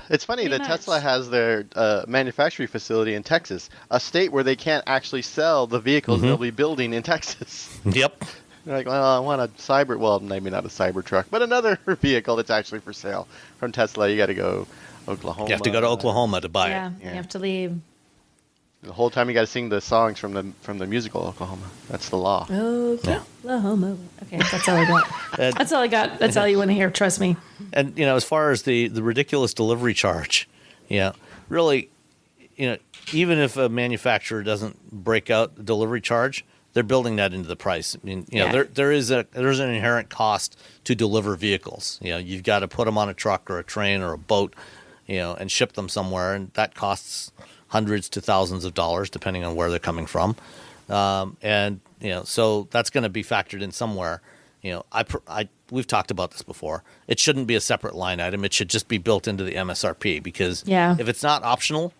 It's funny Pretty that much. Tesla has their manufacturing facility in Texas, a state where they can't actually sell the vehicles they'll be building in Texas. Yep. They're like, well, I want a maybe not a Cybertruck, but another vehicle that's actually for sale from Tesla. You got to go Oklahoma. You have to go to Oklahoma to buy Yeah, it. you have to leave. The whole time you got to sing the songs from the musical Oklahoma. That's the law. Oklahoma. Okay, that's all I got. That's all I got. That's all you want to hear. Trust me. And as far as the ridiculous delivery charge, really, even if a manufacturer doesn't break out the delivery charge, they're building that into the price. I mean, there's an inherent cost to deliver vehicles. You've got to put them on a truck or a train or a boat, and ship them somewhere, and that costs hundreds to thousands of dollars depending on where they're coming from. So that's going to be factored in somewhere. We've talked about this before. It shouldn't be a separate line item. It should just be built into the MSRP because if it's not optional,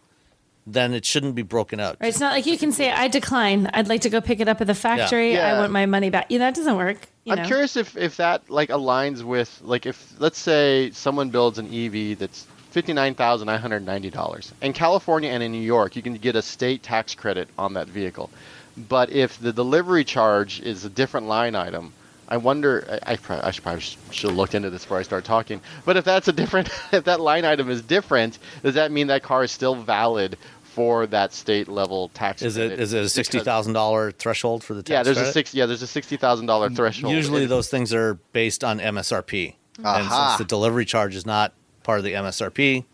then it shouldn't be broken out. Right, it's not like you can say, I decline. I'd like to go pick it up at the factory. Yeah. I want my money back. That doesn't work. I'm curious if that aligns with if let's say someone builds an EV that's $59,990. In California and in New York, you can get a state tax credit on that vehicle. But if the delivery charge is a different line item, I wonder. I probably should have looked into this before I start talking. But if that's if that line item is different, does that mean that car is still valid for that state level tax credit? Is it a $60,000 threshold for the tax credit? There's a $60,000 threshold. Usually those things are based on MSRP. And since the delivery charge is not part of the MSRP,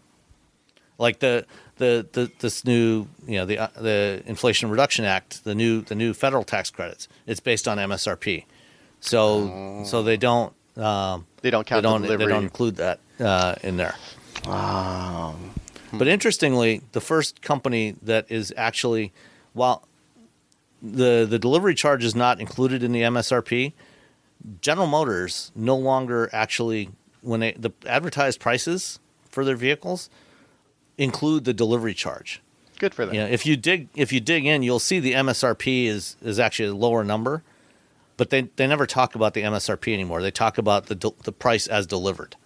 like the Inflation Reduction Act, the new federal tax credits, it's based on MSRP. So they don't count the delivery. They don't include that in there. Wow. But interestingly, the first company that is actually, while the delivery charge is not included in the MSRP, General Motors no longer actually, when the advertised prices for their vehicles include the delivery charge. Good for them. If you dig in, you'll see the MSRP is actually a lower number, but they never talk about the MSRP anymore. They talk about the price as delivered.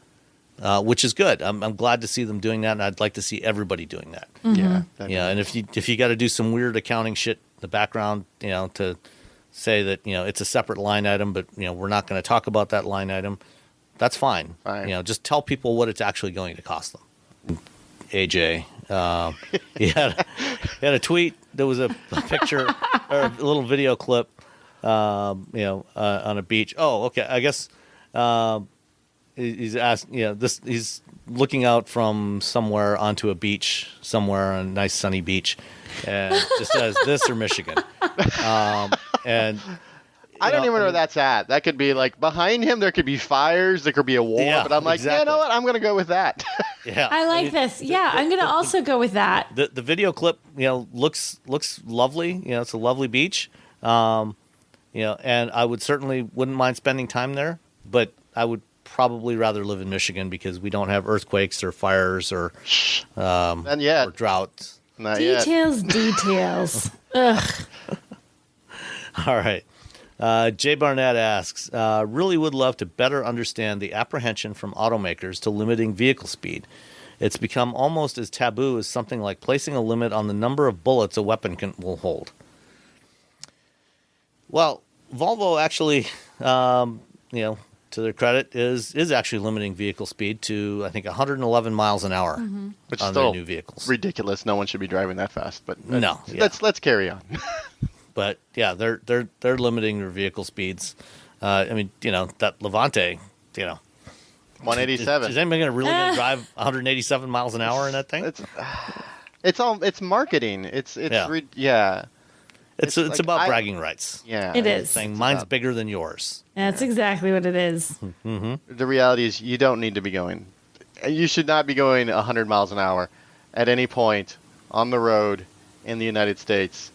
Which is good. I'm glad to see them doing that, and I'd like to see everybody doing that. Mm-hmm. Yeah. And if you got to do some weird accounting shit in the background, to say that it's a separate line item, but we're not going to talk about that line item, that's fine. Just tell people what it's actually going to cost them. AJ, he had a tweet. There was a picture or a little video clip, on a beach. Oh, okay. I guess. He's asked, he's looking out from somewhere onto a beach, somewhere on a nice sunny beach, and just says this or Michigan. And I don't even know where that's at. That could be behind him. There could be fires. There could be a war. Yeah, but I'm like, exactly. you know what? I'm going to go with that. yeah, I like this. Yeah, I'm going to also go with that. The video clip, looks lovely. It's a lovely beach. And I wouldn't mind spending time there, but I would probably rather live in Michigan because we don't have earthquakes or fires or And yet. or droughts. Not yet. Details. Ugh. All right. Jay Barnett asks, really would love to better understand the apprehension from automakers to limiting vehicle speed. It's become almost as taboo as something like placing a limit on the number of bullets a weapon will hold. Well, Volvo actually, to their credit, is actually limiting vehicle speed to, I think, 111 miles an hour Which on is their still new vehicles. ridiculous. No one should be driving that fast. But No, let's carry on. But yeah, they're limiting their vehicle speeds. That Levante, 187. is anybody gonna drive 187 miles an hour in that thing? It's marketing. It's Yeah. yeah. It's like, about bragging rights. Yeah, It is. Saying mine's bigger than yours. That's exactly what it is. The reality is you don't need to be going. You should not be going 100 miles an hour at any point on the road in the United States.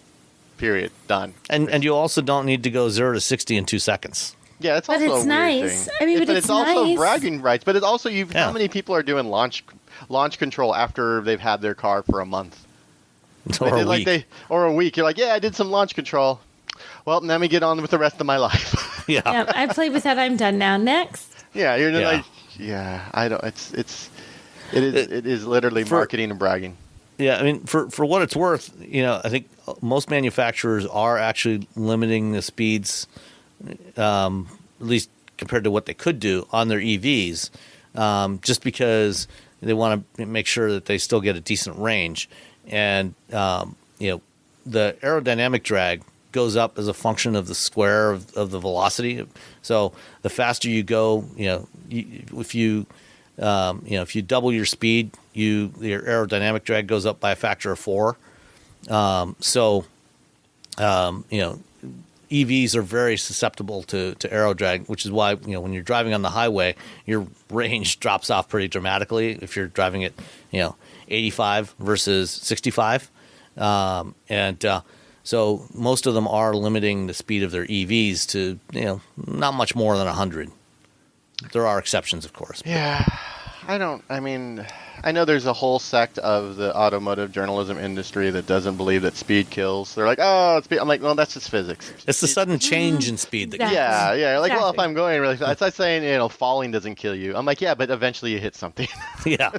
Period. Done. And you also don't need to go 0 to 60 in 2 seconds. Yeah, it's But also it's a weird nice. thing. I mean, but but it's it's also nice. bragging rights. But it's also Yeah. how many people are doing launch control after they've had their car for a month Or a like week. or a week? You're like, yeah, I did some launch control. Well, let me get on with the rest of my life. Yeah. Yeah, I played with that. I'm done now. Next. Yeah, you're just Yeah. like, yeah, I don't. It is literally marketing and bragging. Yeah, I mean, for what it's worth, I think most manufacturers are actually limiting the speeds, at least compared to what they could do on their EVs, just because they want to make sure that they still get a decent range. And, the aerodynamic drag goes up as a function of the square of the velocity. So the faster you go, if you double your speed, your aerodynamic drag goes up by a factor of 4. EVs are very susceptible to aero drag, which is why when you're driving on the highway, your range drops off pretty dramatically if you're driving at 85 versus 65, so most of them are limiting the speed of their EVs to not much more than 100. There are exceptions, of course. Yeah, I know there's a whole sect of the automotive journalism industry that doesn't believe that speed kills. They're like, oh, it's speed. I'm like, well, that's just physics. It's the sudden change in speed that Exactly. Yeah. Like, well, if Exactly. I'm going really fast, it's like saying, falling doesn't kill you. I'm like, yeah, but eventually you hit something. yeah.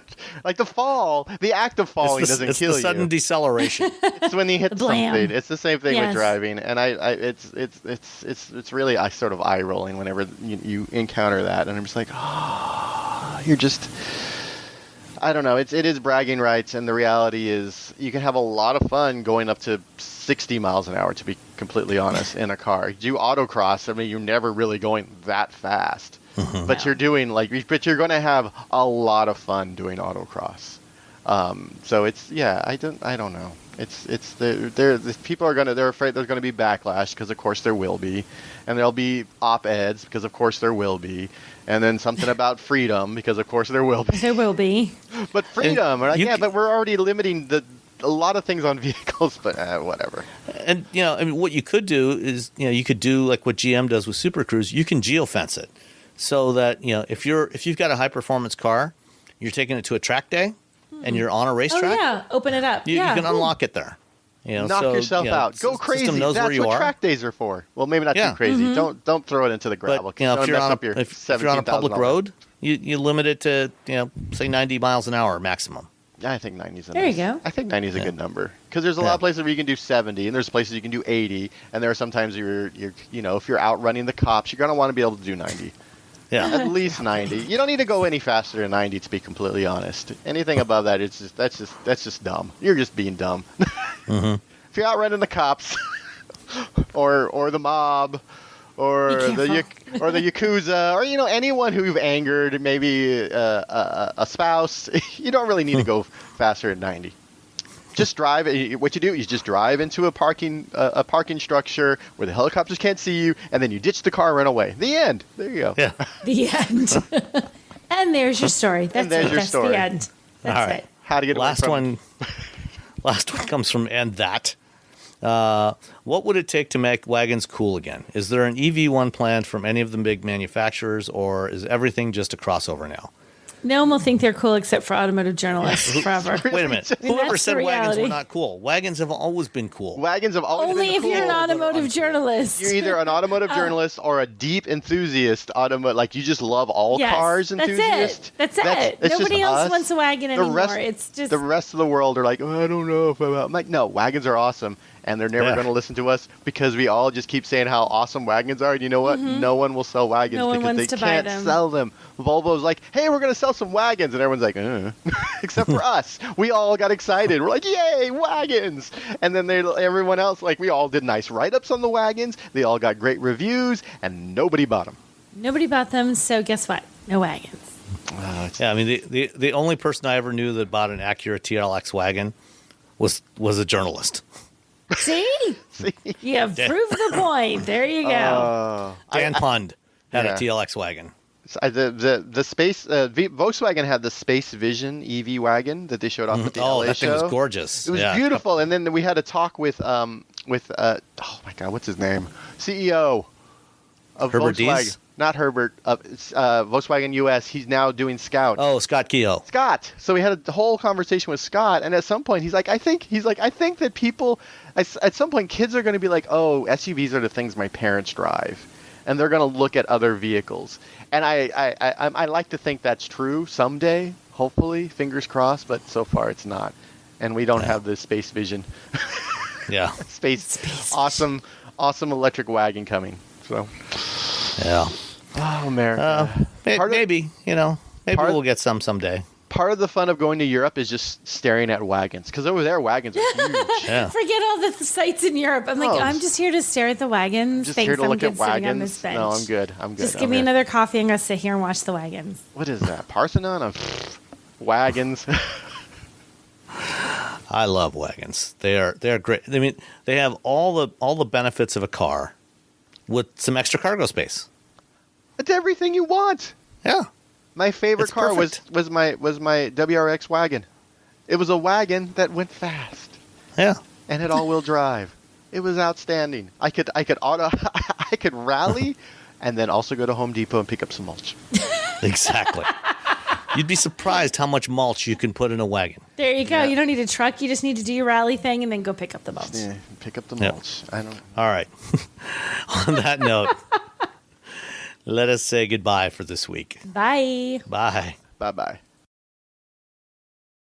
Like the act of falling doesn't it's kill the sudden you. deceleration. It's when you hit Blam. something. It's the same thing with Yes. driving, and it's really sort of eye rolling whenever you encounter that, and I'm just like, you're just. I don't know. It is bragging rights, and the reality is you can have a lot of fun going up to 60 miles an hour, to be completely honest, in a car. Do autocross. I mean, you're never really going that fast, but you're doing but you're going to have a lot of fun doing autocross. So it's I don't know. The people they're afraid there's going to be backlash because of course there will be, and there'll be op-eds because of course there will be, and then something about freedom because of course there will be. There will be. But freedom, And you but we're already limiting a lot of things on vehicles, but whatever. And what you could do is you could do like what GM does with Super Cruise. You can geofence it so that if you've got a high performance car, you're taking it to a track day, and you're on a Oh racetrack. yeah, open it up. You yeah. can unlock it there. Knock yourself out. Go crazy. Knows That's where you what are. track days are for. Well, maybe not Yeah. too crazy. Don't throw it into the gravel. But if you're on a public road, you limit it to say 90 miles an hour maximum. I think 90's There you go. I think 90 is a good number because there's a lot of places where you can do 70, and there's places you can do 80, and there are sometimes you're if you're outrunning the cops, you're gonna want to be able to do 90. Yeah. At least 90. You don't need to go any faster than 90, to be completely honest. Anything above that, that's just dumb. You're just being dumb. If you're outrunning the cops, or the mob, or Be the Yakuza, or anyone who you've angered, maybe a spouse, you don't really need to go faster than 90. Just drive. What you do is just drive into a parking structure where the helicopters can't see you, and then you ditch the car and run away. The end. There you go. Yeah. The end. And there's your story. That's there's it. your That's story. the end. That's All right. it. How to get away Last from one. Last one comes from and that. What would it take to make wagons cool again? Is there an EV1 planned from any of the big manufacturers, or is everything just a crossover now? No one will think they're cool except for automotive journalists forever. Wait a minute. mean, Whoever that's said the wagons were reality. not cool? Wagons have always been cool. Wagons have always Only been if you're an cool. automotive journalist. You're either an automotive journalist or a deep enthusiast like you just love all Yes, cars that's enthusiast. it. That's it. it's Nobody just else us. wants a wagon anymore. Rest, It's just the rest of the world are like, oh, I don't know if I'm like, no, wagons are awesome, and they're never Yeah. going to listen to us because we all just keep saying how awesome wagons are. And you know what? No one will sell wagons No one because wants they to buy can't them. sell them. Volvo's like, hey, we're going to sell some wagons, and everyone's like, except for us. We all got excited. We're like, yay, wagons! And then everyone else, like, we all did nice write-ups on the wagons. They all got great reviews, and nobody bought them. nobody bought them. So guess what? No wagons. Yeah, I mean the only person I ever knew that bought an Acura TLX wagon was a journalist. See? See? You have proved the point. There you go. Dan Pund had yeah. a TLX wagon. The space Volkswagen had the Space Vision EV wagon that they showed off at the LA that show. thing was gorgeous. It was beautiful. And then we had a talk with oh my God, what's his name? CEO of Herbert Volkswagen. Diess? Not Herbert. Volkswagen US. He's now doing Scout. Oh, Scott Keogh. Scott. So we had a whole conversation with Scott, and at some point he's like, I think that people, at some point, kids are going to be like, oh, SUVs are the things my parents drive, and they're going to look at other vehicles. And I like to think that's true someday, hopefully, fingers crossed, but so far it's not. And we don't have the Space Vision. Yeah. Space. Awesome electric wagon coming. So. Yeah. Oh, America. Maybe we'll get some someday. Part of the fun of going to Europe is just staring at wagons, because over there wagons are huge. Yeah. Forget all the sites in Europe. I'm like, I'm just here to stare at the wagons. Just Thanks, here to I'm look good at sitting on wagons. this bench. No, I'm good. Just give me another coffee. I'm going to sit here and watch the wagons. What is that? Parthenon? Wagons. I love wagons. They're great. I mean, they have all the benefits of a car with some extra cargo space. It's everything you want. Yeah. My favorite It's car was perfect. my WRX wagon. It was a wagon that went fast Yeah. and had all-wheel drive. It was outstanding. I could rally, and then also go to Home Depot and pick up some mulch. Exactly. You'd be surprised how much mulch you can put in a wagon. There you go. Yeah. You don't need a truck. You just need to do your rally thing and then go pick up the mulch. Yeah, pick up the Yep. mulch. I don't. All right. On that note, let us say goodbye for this week. Bye. Bye. Bye-bye.